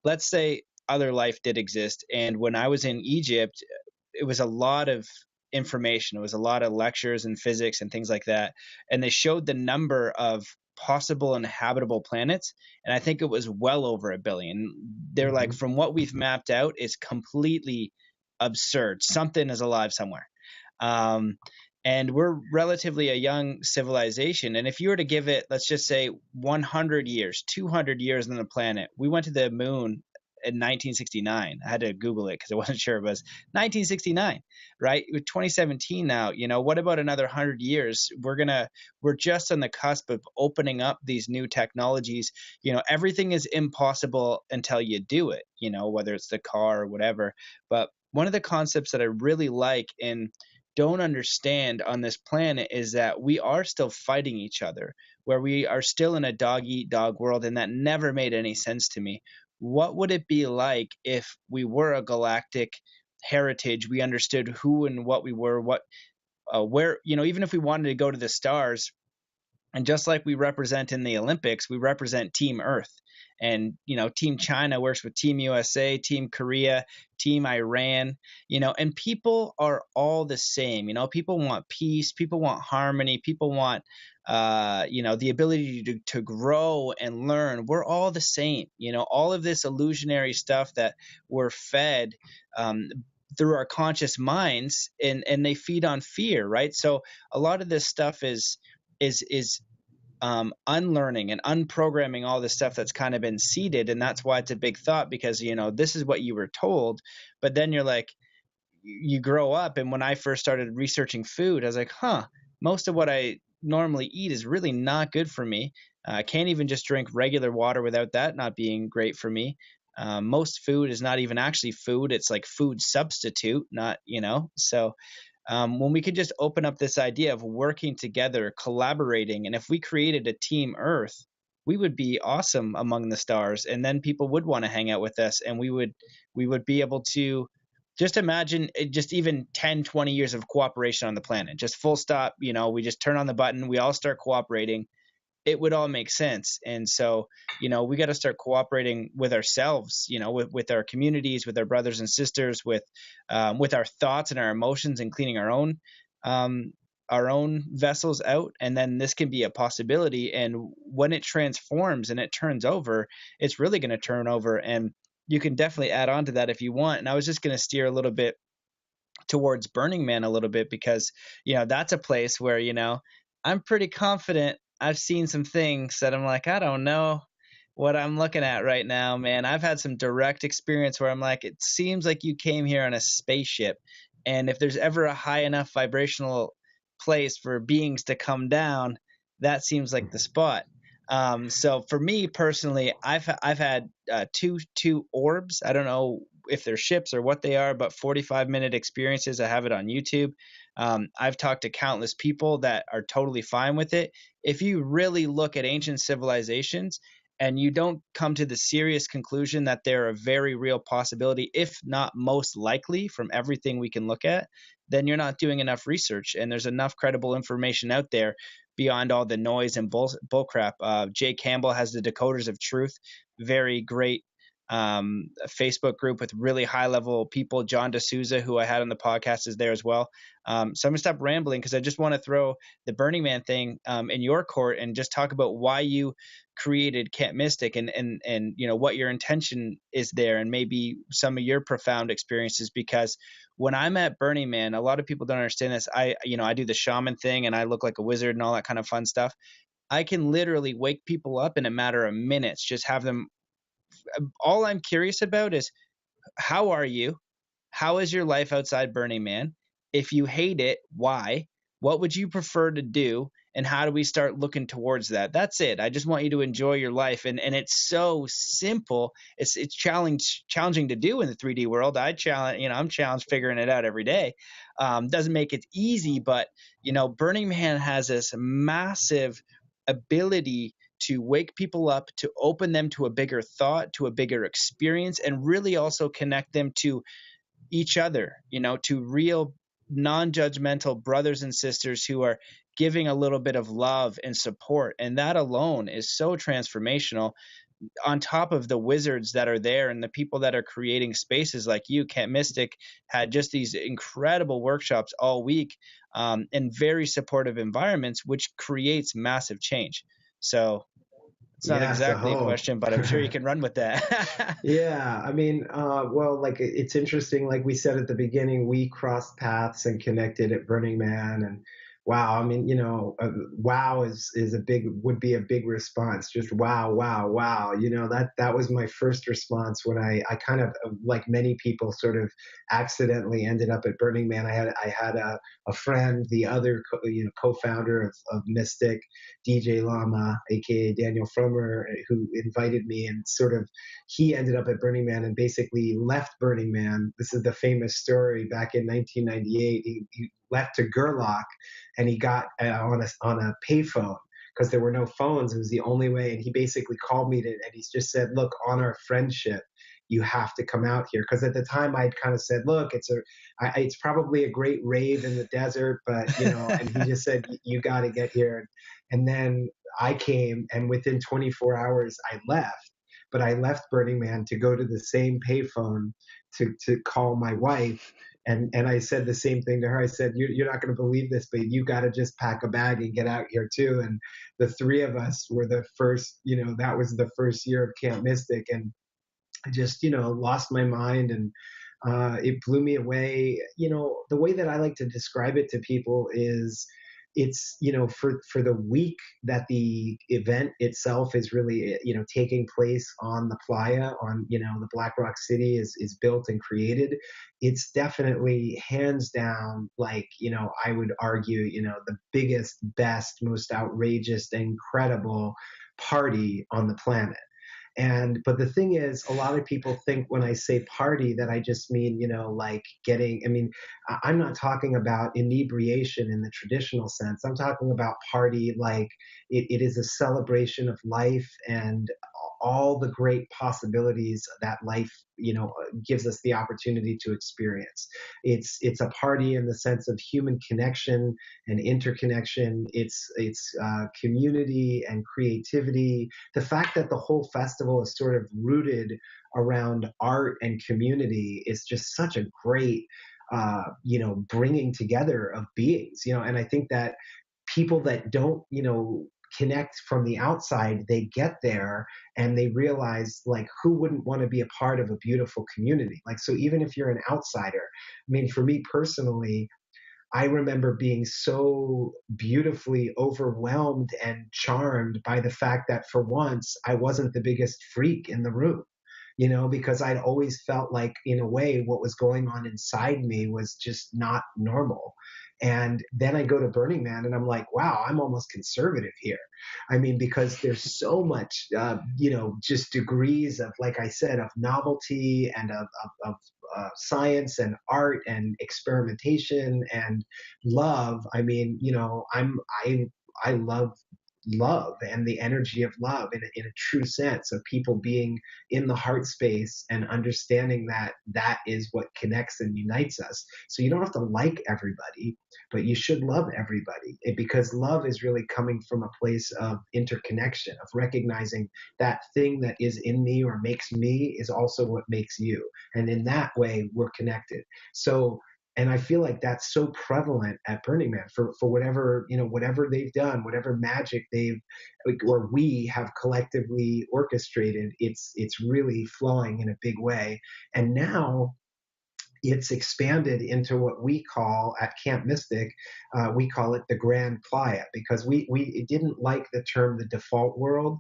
let's say other life did exist. And when I was in Egypt, it was a lot of information. It was a lot of lectures and physics and things like that. And they showed the number of possible inhabitable planets, and I think it was well over 1 billion. They're like, from what we've mapped out, is completely absurd. Something is alive somewhere. And we're relatively a young civilization, and if you were to give it, let's just say, 100 years, 200 years on the planet. We went to the moon in 1969. I had to Google it because I wasn't sure. It was 1969, right? With 2017 now, what about another 100 years? We're just on the cusp of opening up these new technologies. Everything is impossible until you do it, whether it's the car or whatever. But one of the concepts that I really like and don't understand on this planet is that we are still fighting each other, where we are still in a dog eat dog world. And that never made any sense to me. What would it be like if we were a galactic heritage? We understood who and what we were, where, even if we wanted to go to the stars, and just like we represent in the Olympics, we represent Team Earth. And, Team China works with Team USA, Team Korea, Team Iran, and people are all the same. People want peace, people want harmony, people want, the ability to grow and learn. We're all the same. All of this illusionary stuff that we're fed through our conscious minds, and they feed on fear, right? So a lot of this stuff is unlearning and unprogramming all the stuff that's kind of been seeded. And that's why it's a big thought, because, this is what you were told. But then you're like, you grow up. And when I first started researching food, I was like, most of what I normally eat is really not good for me. I can't even just drink regular water without that not being great for me. Most food is not even actually food. It's like food substitute, not, so when we could just open up this idea of working together, collaborating, and if we created a Team Earth, we would be awesome among the stars, and then people would want to hang out with us, and we would be able to just imagine just even 10, 20 years of cooperation on the planet, just full stop. We just turn on the button, we all start cooperating. It would all make sense. And so, we got to start cooperating with ourselves, with our communities, with our brothers and sisters, with our thoughts and our emotions, and cleaning our own vessels out. And then this can be a possibility. And when it transforms and it turns over, it's really going to turn over. And you can definitely add on to that if you want. And I was just going to steer a little bit towards Burning Man a little bit, because, that's a place where, I'm pretty confident I've seen some things that I'm like, I don't know. what I'm looking at right now, man. I've had some direct experience where I'm like, it seems like you came here on a spaceship. And if there's ever a high enough vibrational place for beings to come down, that seems like the spot. So for me personally, I've had two orbs. I don't know if they're ships or what they are, but 45-minute experiences. I have it on YouTube. I've talked to countless people that are totally fine with it. If you really look at ancient civilizations and you don't come to the serious conclusion that they're a very real possibility, if not most likely from everything we can look at, then you're not doing enough research. And there's enough credible information out there beyond all the noise and bullcrap. Jay Campbell has the Decoders of Truth, very great Facebook group with really high level people. John D'Souza, who I had on the podcast, is there as well. So I'm gonna stop rambling because I just want to throw the Burning Man thing in your court and just talk about why you created Camp Mystic and you know what your intention is there, and maybe some of your profound experiences. Because when I'm at Burning Man, a lot of people don't understand this. I do the shaman thing and I look like a wizard and all that kind of fun stuff. I can literally wake people up in a matter of minutes, just have them. All I'm curious about is, how are you? How is your life outside Burning Man? If you hate it, why? What would you prefer to do? And how do we start looking towards that? That's it. I just want you to enjoy your life. And it's so simple. It's challenging to do in the 3D world. I'm challenged figuring it out every day. Doesn't make it easy, but Burning Man has this massive ability to wake people up, to open them to a bigger thought, to a bigger experience, and really also connect them to each other, to real non-judgmental brothers and sisters who are giving a little bit of love and support. And that alone is so transformational, on top of the wizards that are there and the people that are creating spaces like you. Camp Mystic had just these incredible workshops all week, in very supportive environments, which creates massive change. So it's not exactly a question, but I'm sure you can run with that. Yeah, I mean, well, like it's interesting. Like we said at the beginning, we crossed paths and connected at Burning Man, and wow, I mean, wow is would be a big response. Just wow, wow, wow. That was my first response when I kind of, like many people, sort of accidentally ended up at Burning Man. I had a friend, the other co-founder of Mystic, DJ Lama, aka Daniel Frommer, who invited me, and sort of he ended up at Burning Man and basically left Burning Man. This is the famous story. Back in 1998, he left to Gerlach, and he got on a payphone because there were no phones. It was the only way. And he basically called me and he just said, "Look, on our friendship, you have to come out here." Because at the time I'd kind of said, "Look, it's probably a great rave in the desert, but And he just said, "You got to get here." And then I came, and within 24 hours I left. But I left Burning Man to go to the same payphone to call my wife. And I said the same thing to her. I said, you're not going to believe this, but you got to just pack a bag and get out here too. And the three of us were the first, that was the first year of Camp Mystic. And I just, lost my mind, and it blew me away. The way that I like to describe it to people is, it's for the week that the event itself is really taking place on the playa, on the Black Rock City is built and created. It's definitely hands down, like I would argue the biggest, best, most outrageous, incredible party on the planet. But the thing is, a lot of people think when I say party that I just mean, like getting, I mean, I'm not talking about inebriation in the traditional sense. I'm talking about party like it is a celebration of life and all the great possibilities that life, gives us the opportunity to experience. It's a party in the sense of human connection and interconnection. It's community and creativity. The fact that the whole festival is sort of rooted around art and community is just such a great, bringing together of beings. And I think that people that don't, connect from the outside, they get there and they realize, like, who wouldn't want to be a part of a beautiful community? Like, so even if you're an outsider, I mean, for me personally, I remember being so beautifully overwhelmed and charmed by the fact that for once I wasn't the biggest freak in the room, because I'd always felt like, in a way, what was going on inside me was just not normal. And then I go to Burning Man and I'm like, wow, I'm almost conservative here. I mean, because there's so much, just degrees of, like I said, of novelty and of science and art and experimentation and love. I mean, I love and the energy of love in a true sense of people being in the heart space and understanding that that is what connects and unites us. So you don't have to like everybody, but you should love everybody, because love is really coming from a place of interconnection, of recognizing that thing that is in me or makes me is also what makes you. And in that way, we're connected. So, and I feel like that's so prevalent at Burning Man for whatever, whatever they've done, whatever magic they've, or we have collectively orchestrated, it's really flowing in a big way. And now it's expanded into what we call at Camp Mystic, we call it the Grand Playa, because we didn't like the term the default world.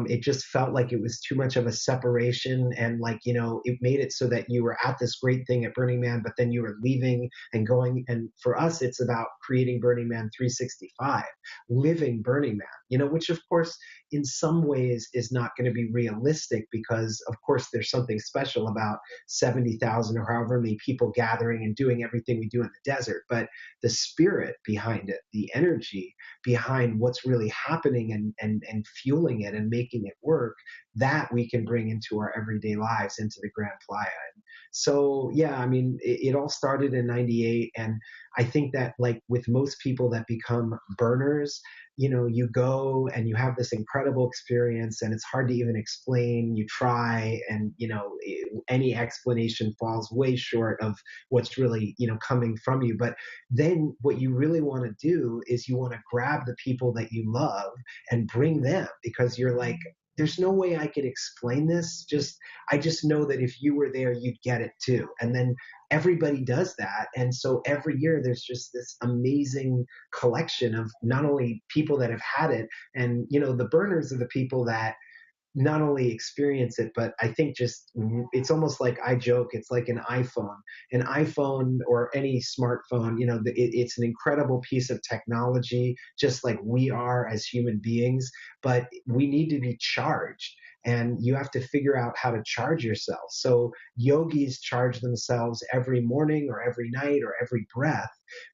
It just felt like it was too much of a separation, and like, it made it so that you were at this great thing at Burning Man, but then you were leaving and going. And for us, it's about creating Burning Man 365, living Burning Man, which of course in some ways is not going to be realistic, because of course there's something special about 70,000 or however many people gathering and doing everything we do in the desert. But the spirit behind it, the energy behind what's really happening and fueling it and making it work, that we can bring into our everyday lives, into the Grand Playa. And so, yeah, I mean, it all started in 98. And I think that, like with most people that become burners, you go and you have this incredible experience and it's hard to even explain. You try, and any explanation falls way short of what's really coming from you. But then what you really want to do is you want to grab the people that you love and bring them, because you're like, there's no way I could explain this. I just know that if you were there, you'd get it too. And then everybody does that. And so every year there's just this amazing collection of not only people that have had it, and, the burners are the people that not only experience it, but I think just, it's almost like, I joke, it's like an iPhone or any smartphone, it's an incredible piece of technology, just like we are as human beings, but we need to be charged. And you have to figure out how to charge yourself. So yogis charge themselves every morning or every night or every breath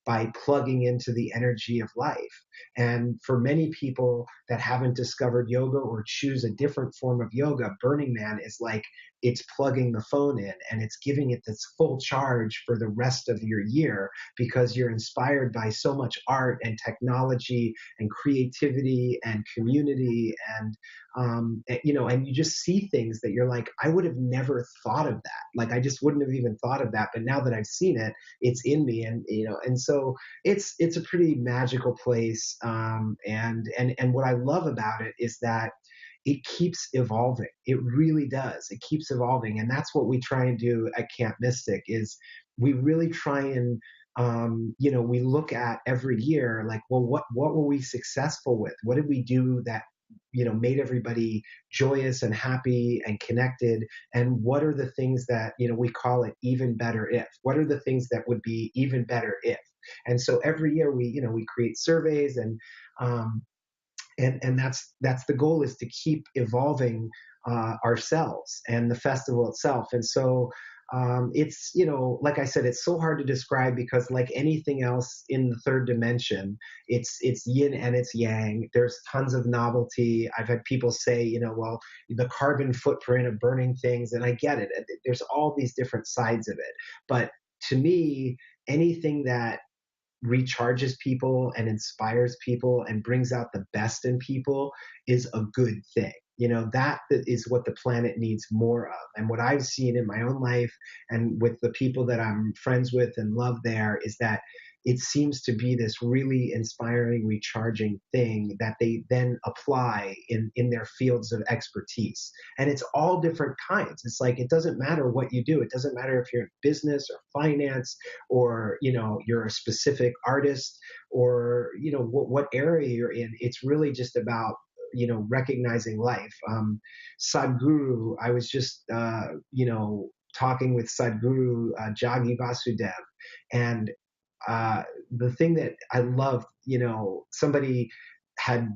by plugging into the energy of life. And for many people that haven't discovered yoga or choose a different form of yoga, Burning Man is like, it's plugging the phone in and it's giving it this full charge for the rest of your year, because you're inspired by so much art and technology and creativity and community, and and you just see things that you're like, I would have never thought of that. Like, I just wouldn't have even thought of that. But now that I've seen it, it's in me. And so it's a pretty magical place. And what I love about it is that it keeps evolving. It really does. It keeps evolving. And that's what we try and do at Camp Mystic, is we really try and, we look at every year, like, well, what were we successful with? What did we do that, made everybody joyous and happy and connected? And what are the things that, we call it even better if? What are the things that would be even better if? And so every year we create surveys, and that's the goal, is to keep evolving ourselves and the festival itself. And so it's, like I said, it's so hard to describe, because like anything else in the third dimension, it's yin and it's yang. There's tons of novelty. I've had people say, well, the carbon footprint of burning things, and I get it. There's all these different sides of it. But to me, anything that recharges people and inspires people and brings out the best in people is a good thing. That is what the planet needs more of. And what I've seen in my own life and with the people that I'm friends with and love there, is that it seems to be this really inspiring, recharging thing that they then apply in their fields of expertise. And it's all different kinds. It's like, it doesn't matter what you do. It doesn't matter if you're in business or finance, or, you're a specific artist, or, what area you're in. It's really just about, recognizing life. Sadhguru, I was just, talking with Sadhguru Jagi Vasudev, and the thing that I loved, somebody had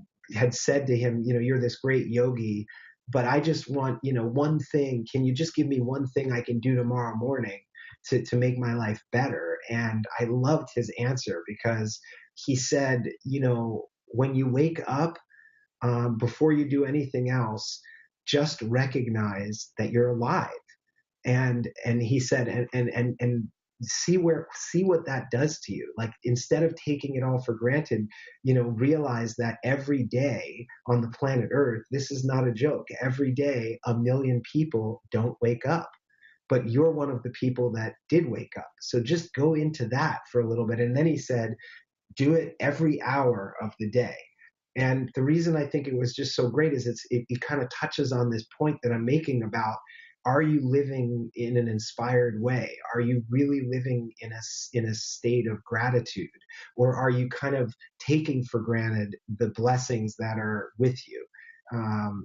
said to him, you're this great yogi, but I just want, one thing. Can you just give me one thing I can do tomorrow morning to make my life better? And I loved his answer, because he said, when you wake up, before you do anything else, just recognize that you're alive. And he said, and see what that does to you. Like, instead of taking it all for granted, realize that every day on the planet Earth, this is not a joke. Every day, 1 million people don't wake up, but you're one of the people that did wake up. So just go into that for a little bit. And then he said, do it every hour of the day. And the reason I think it was just so great is it kind of touches on this point that I'm making about, are you living in an inspired way? Are you really living in a state of gratitude? Or are you kind of taking for granted the blessings that are with you?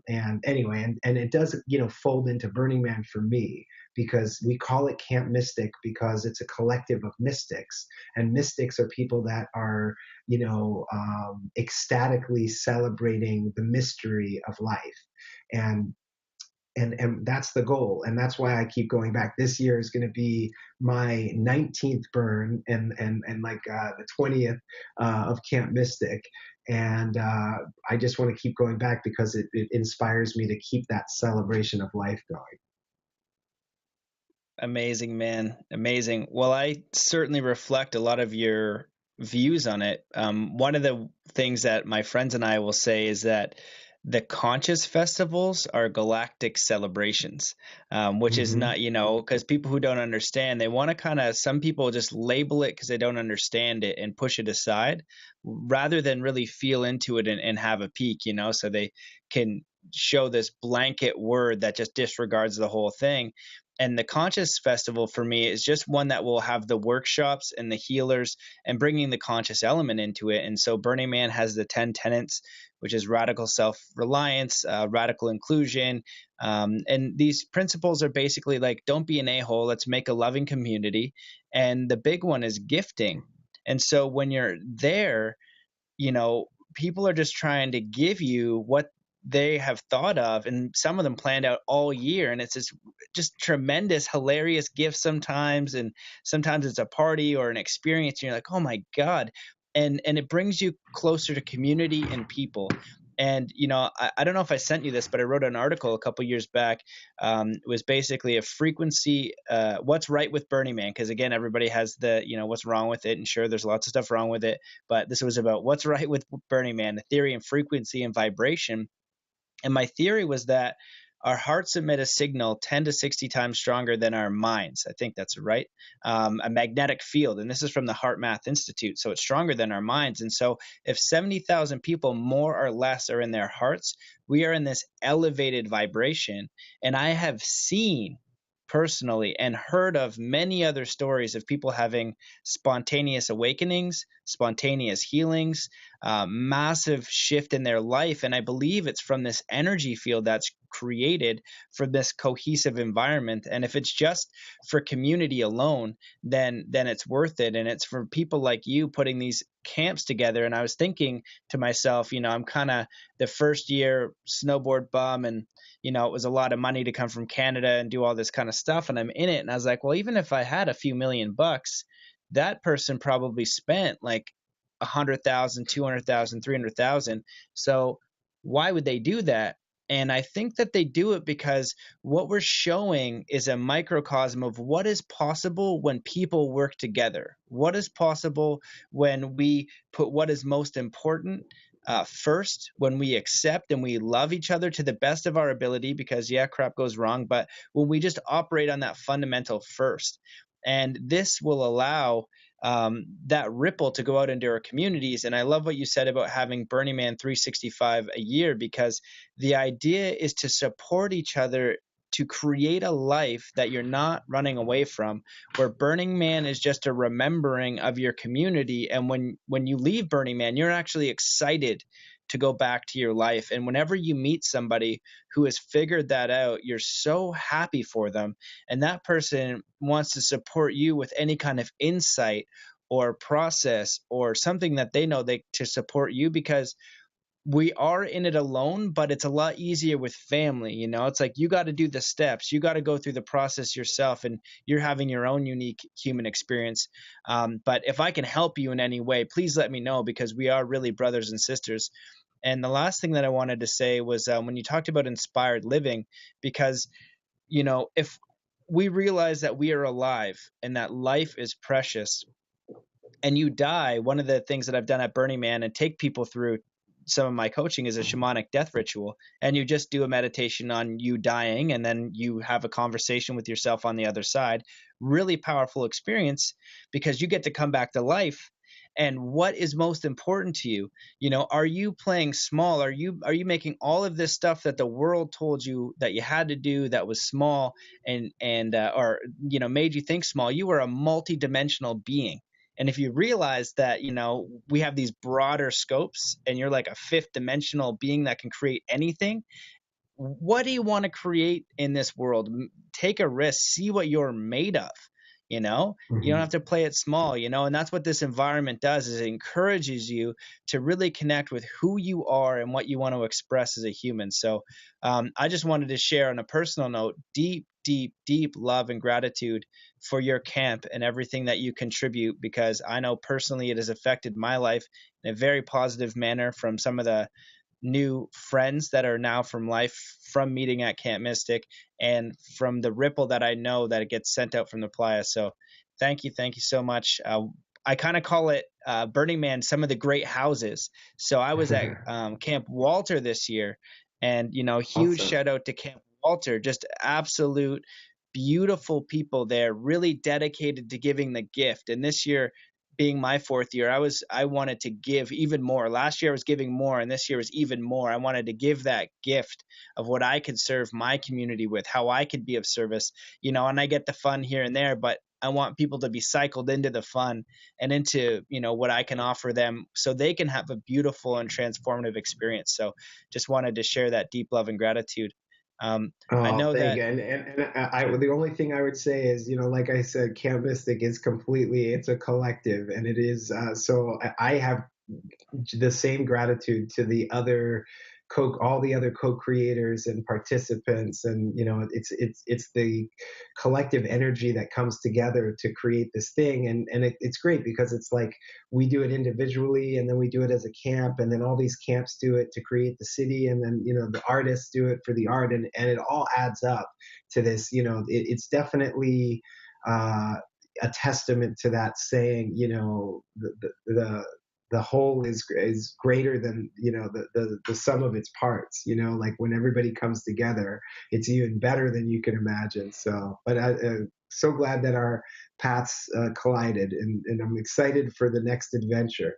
And anyway, and it does, fold into Burning Man for me, because we call it Camp Mystic because it's a collective of mystics, and mystics are people that are, ecstatically celebrating the mystery of life. And that's the goal, and that's why I keep going back. This year is going to be my 19th burn, and like the 20th of Camp Mystic, and I just want to keep going back because it inspires me to keep that celebration of life going. Amazing, man. Amazing. Well, I certainly reflect a lot of your views on it. One of the things that my friends and I will say is that the conscious festivals are galactic celebrations, which is Mm-hmm. not, because people who don't understand, they want to kind of, some people just label it because they don't understand it and push it aside rather than really feel into it and have a peek, so they can show this blanket word that just disregards the whole thing. And the conscious festival for me is just one that will have the workshops and the healers and bringing the conscious element into it. And so Burning Man has the 10 tenets, which is radical self-reliance, radical inclusion. And these principles are basically like, don't be an a-hole, let's make a loving community. And the big one is gifting. And so when you're there, people are just trying to give you what they have thought of, and some of them planned out all year, and it's this just tremendous, hilarious gift sometimes, and sometimes it's a party or an experience, and you're like, oh my God. And it brings you closer to community and people. And I don't know if I sent you this, but I wrote an article a couple years back. It was basically a frequency, what's right with Burning Man, because again, everybody has the what's wrong with it, and sure, there's lots of stuff wrong with it, but this was about what's right with Burning Man, the theory and frequency and vibration. And my theory was that our hearts emit a signal 10 to 60 times stronger than our minds. I think that's right. A magnetic field. And this is from the Heart Math Institute. So it's stronger than our minds. And so if 70,000 people more or less are in their hearts, we are in this elevated vibration. And I have seen personally and heard of many other stories of people having spontaneous awakenings, spontaneous healings, massive shift in their life. And I believe it's from this energy field that's created for this cohesive environment. And if it's just for community alone, then it's worth it. And it's for people like you putting these camps together. And I was thinking to myself, I'm kind of the first year snowboard bum, and it was a lot of money to come from Canada and do all this kind of stuff, and I'm in it. And I was like, well, even if I had a few $1,000,000, that person probably spent like 100,000, 200,000, 300,000. So why would they do that? And I think that they do it because what we're showing is a microcosm of what is possible when people work together. What is possible when we put what is most important first, when we accept and we love each other to the best of our ability, because crap goes wrong, but when we just operate on that fundamental first. And this will allow that ripple to go out into our communities. And I love what you said about having Burning Man 365 a year, because the idea is to support each other to create a life that you're not running away from, where Burning Man is just a remembering of your community. And when you leave Burning Man, you're actually excited to go back to your life. And whenever you meet somebody who has figured that out, you're so happy for them. And that person wants to support you with any kind of insight or process or something that they know to support you, because we are in it alone, but it's a lot easier with family. It's like you got to do the steps, you got to go through the process yourself, and you're having your own unique human experience. But if I can help you in any way, please let me know, because we are really brothers and sisters. And the last thing that I wanted to say was when you talked about inspired living, because if we realize that we are alive and that life is precious, and you die, one of the things that I've done at Burning Man and take people through some of my coaching is a shamanic death ritual. And you just do a meditation on you dying, and then you have a conversation with yourself on the other side. Really powerful experience, because you get to come back to life. And what is most important to you? Are you playing small? Are you making all of this stuff that the world told you that you had to do, that was small, or made you think small? You are a multi-dimensional being. And if you realize that, we have these broader scopes, and you're like a fifth dimensional being that can create anything, what do you want to create in this world? Take a risk, see what you're made of. You don't have to play it small, and that's what this environment does, is it encourages you to really connect with who you are and what you want to express as a human. So I just wanted to share on a personal note, deep love and gratitude for your camp and everything that you contribute, because I know personally it has affected my life in a very positive manner, from some of the new friends that are now from meeting at Camp Mystic, and from the ripple that I know that it gets sent out from the playa. So thank you so much. I kind of call it Burning Man some of the great houses. So I was at Camp Walter this year, and huge Awesome. shout out to Camp Walter. Just absolute beautiful people there, really dedicated to giving the gift. And this year, being my fourth year, I wanted to give even more. Last year I was giving more, and this year was even more. I wanted to give that gift of what I could serve my community with, how I could be of service, and I get the fun here and there, but I want people to be cycled into the fun and into, what I can offer them, so they can have a beautiful and transformative experience. So just wanted to share that deep love and gratitude. I Oh, know thank that. you. And the only thing I would say is, like I said, Camp Mystic is it's a collective, and it is, so I have the same gratitude to all the other co-creators and participants. And, it's the collective energy that comes together to create this thing. And it's great, because it's like we do it individually, and then we do it as a camp, and then all these camps do it to create the city, and then, the artists do it for the art, and it all adds up to this. It's definitely a testament to that saying, the whole is greater than, the sum of its parts. Like when everybody comes together, it's even better than you can imagine. So, but so glad that our paths collided, and I'm excited for the next adventure.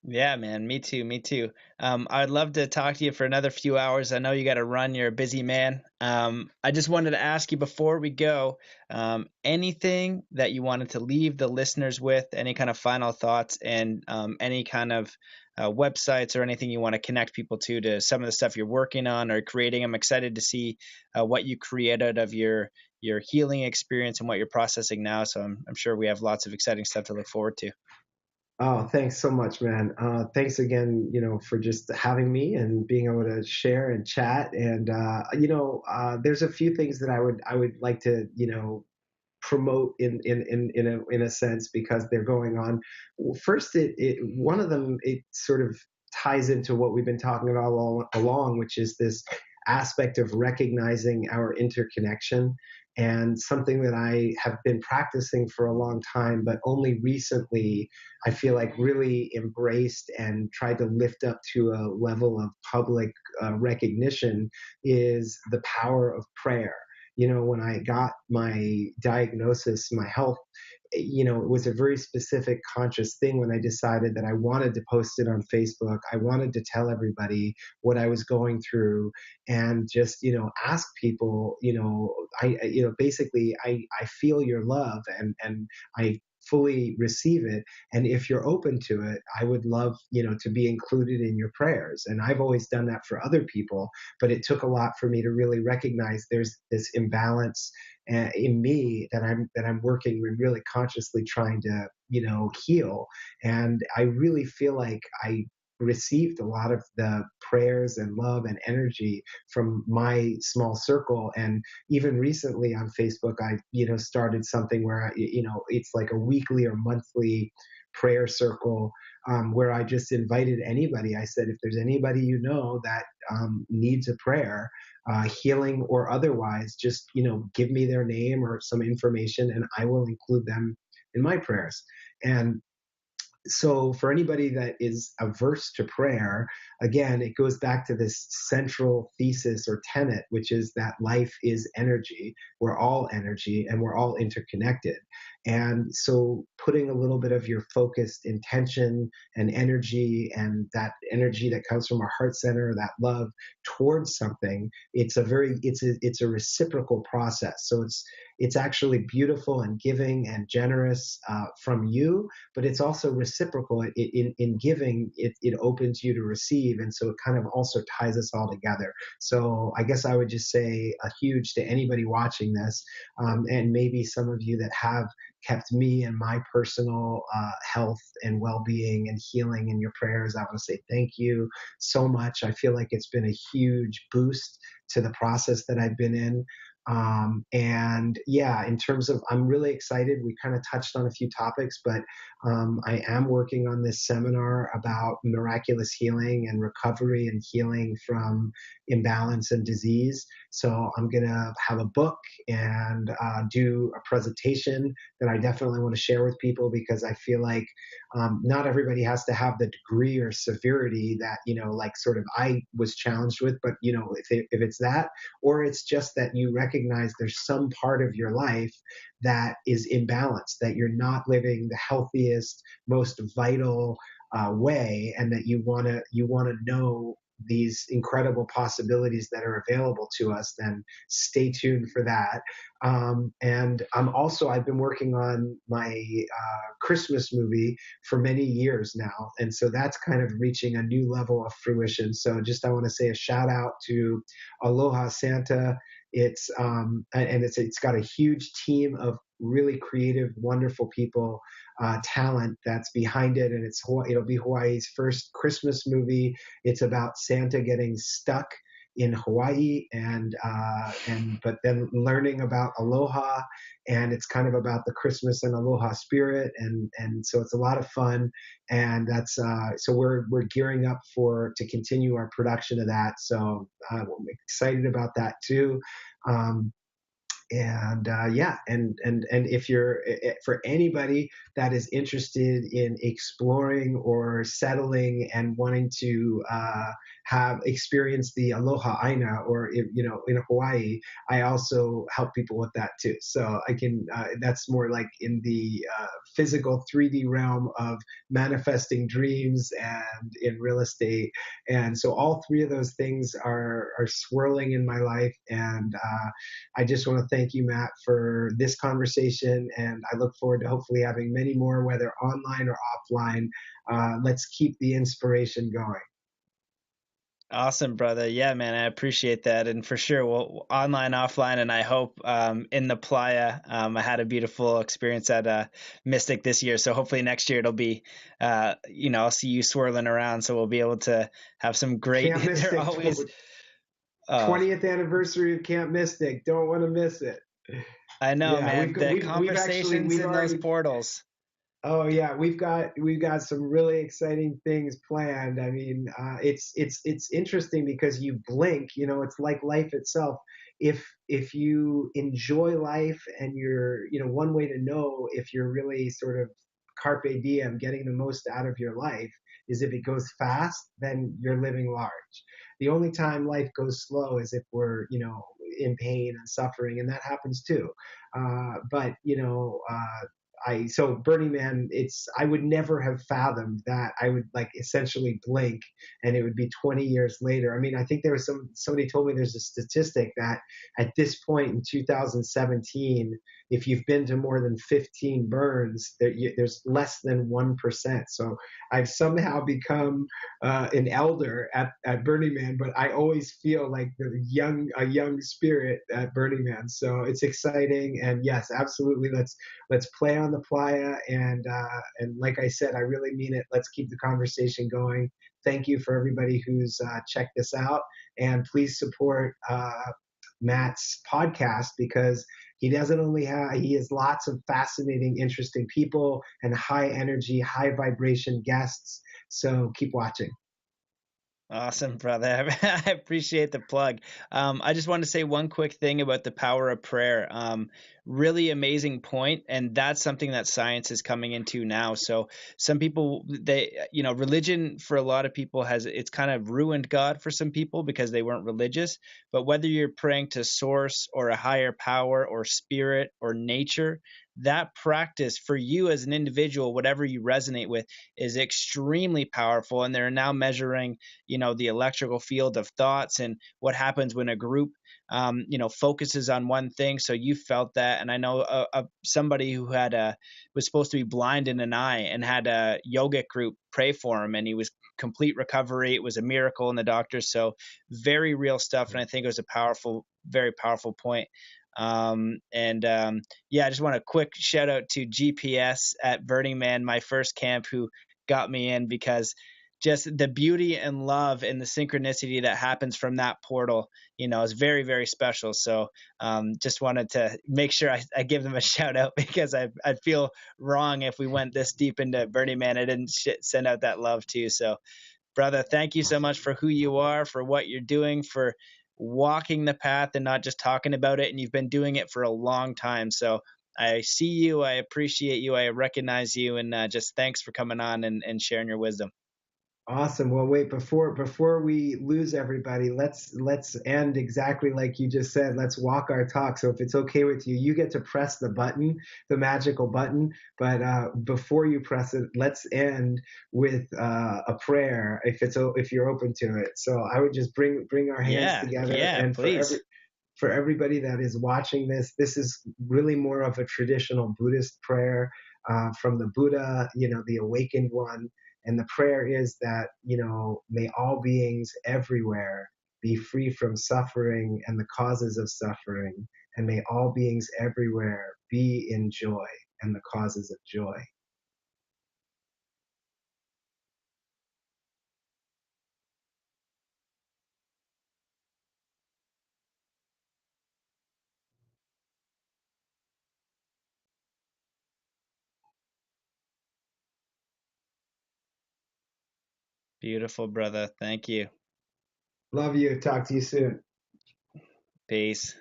Yeah, man. Me too. Me too. I'd love to talk to you for another few hours. I know you got to run. You're a busy man. I just wanted to ask you before we go, anything that you wanted to leave the listeners with, any kind of final thoughts, and any kind of websites or anything you want to connect people to some of the stuff you're working on or creating. I'm excited to see what you created of your healing experience and what you're processing now. So I'm sure we have lots of exciting stuff to look forward to. Oh, thanks so much, man. Thanks again, for just having me and being able to share and chat. And there's a few things that I would like to, promote in a sense, because they're going on. First, one of them, it sort of ties into what we've been talking about all along, which is this aspect of recognizing our interconnection, and something that I have been practicing for a long time, but only recently I feel like really embraced and tried to lift up to a level of public recognition, is the power of prayer. When I got my diagnosis, my health it was a very specific conscious thing when I decided that I wanted to post it on Facebook. I wanted to tell everybody what I was going through and just, ask people, basically I feel your love and I fully receive it. And if you're open to it, I would love, to be included in your prayers. And I've always done that for other people, but it took a lot for me to really recognize there's this imbalance in me that I'm working and really consciously trying to, heal. And I really feel like I received a lot of the prayers and love and energy from my small circle. And even recently on Facebook, I, started something where it's like a weekly or monthly prayer circle, where I just invited anybody. I said, if there's anybody that needs a prayer, healing or otherwise, just give me their name or some information, and I will include them in my prayers. And so for anybody that is averse to prayer, again, it goes back to this central thesis or tenet, which is that life is energy. We're all energy and we're all interconnected. And so putting a little bit of your focused intention and energy, and that energy that comes from our heart center, that love towards something, it's a reciprocal process. So it's actually beautiful and giving and generous from you, but it's also reciprocal. In giving, it opens you to receive, and so it kind of also ties us all together. So I guess I would just say a huge to anybody watching this, and maybe some of you that have kept me and my personal health and well-being and healing in your prayers. I want to say thank you so much. I feel like it's been a huge boost to the process that I've been in. And yeah, in terms of, I'm really excited. We kind of touched on a few topics, but I am working on this seminar about miraculous healing and recovery and healing from imbalance and disease. So I'm going to have a book and do a presentation that I definitely want to share with people, because I feel like not everybody has to have the degree or severity that, like sort of I was challenged with, but if it's that, or it's just that you recognize there's some part of your life that is imbalanced, that you're not living the healthiest, most vital way, and that you want to know these incredible possibilities that are available to us, then stay tuned for that. And I've been working on my Christmas movie for many years now. And so that's kind of reaching a new level of fruition. So I want to say a shout out to Aloha Santa. It's got a huge team of really creative, wonderful people, talent that's behind it, and it'll be Hawaii's first Christmas movie. It's about Santa getting stuck in Hawaii but then learning about aloha, and it's kind of about the Christmas and aloha spirit, and so it's a lot of fun, and that's so we're gearing up to continue our production of that. So we're excited about that too. And if you're, for anybody that is interested in exploring or settling and wanting to have experienced the aloha aina, or in Hawaii, I also help people with that too. So I can that's more like in the physical 3D realm of manifesting dreams and in real estate. And so all three of those things are swirling in my life, and I just want to thank you, Matt, for this conversation, and I look forward to hopefully having many more, whether online or offline. Let's keep the inspiration going. Awesome, brother. Yeah, man, I appreciate that. And for sure, well, online, offline, and I hope in the playa, I had a beautiful experience at Mystic this year. So hopefully next year it'll be, I'll see you swirling around. So we'll be able to have some great, Camp Mystic, they're always, 20th anniversary of Camp Mystic. Don't want to miss it. I know, Yeah, man, the conversations in those portals. Oh yeah, we've got some really exciting things planned. I mean, it's interesting because you blink, it's like life itself. If you enjoy life, and you're, one way to know if you're really sort of carpe diem, getting the most out of your life, is if it goes fast, then you're living large. The only time life goes slow is if we're, in pain and suffering, and that happens too. But so Burning Man, I would never have fathomed that I would like essentially blink and it would be 20 years later. I mean, I think there was somebody told me there's a statistic that at this point in 2017, if you've been to more than 15 burns, there's less than 1%. So I've somehow become an elder at Burning Man, but I always feel like a young spirit at Burning Man. So it's exciting, and yes, absolutely. Let's play on the playa, and like I said, I really mean it. Let's keep the conversation going. Thank you for everybody who's checked this out, and please support Matt's podcast because he doesn't only he has lots of fascinating, interesting people and high energy, high vibration guests. So keep watching. Awesome, brother. I appreciate the plug. I just want to say one quick thing about the power of prayer. Really amazing point, and that's something that science is coming into now. So some people, religion for a lot of people it's kind of ruined God for some people because they weren't religious. But whether you're praying to source or a higher power or spirit or nature, that practice for you as an individual, whatever you resonate with, is extremely powerful. And they're now measuring the electrical field of thoughts and what happens when a group focuses on one thing. So you felt that, and I know somebody who was supposed to be blind in an eye and had a yogic group pray for him, and he was complete recovery. It was a miracle in the doctors. So very real stuff, and I think it was a very powerful point. I just want a quick shout out to GPS at Burning Man, my first camp, who got me in, because just the beauty and love and the synchronicity that happens from that portal, is very, very special. So just wanted to make sure I give them a shout out, because I'd feel wrong if we went this deep into Burning Man. I didn't send out that love too. So brother, thank you so much for who you are, for what you're doing, for walking the path and not just talking about it. And you've been doing it for a long time. So I see you, I appreciate you, I recognize you, and just thanks for coming on and sharing your wisdom. Awesome. Well, wait, before we lose everybody, let's end exactly like you just said. Let's walk our talk. So if it's okay with you, you get to press the button, the magical button. But before you press it, let's end with a prayer, if you're open to it. So I would just bring our hands together, and please. For everybody that is watching this is really more of a traditional Buddhist prayer from the Buddha, the awakened one. And the prayer is that, may all beings everywhere be free from suffering and the causes of suffering. And may all beings everywhere be in joy and the causes of joy. Beautiful, brother. Thank you. Love you. Talk to you soon. Peace.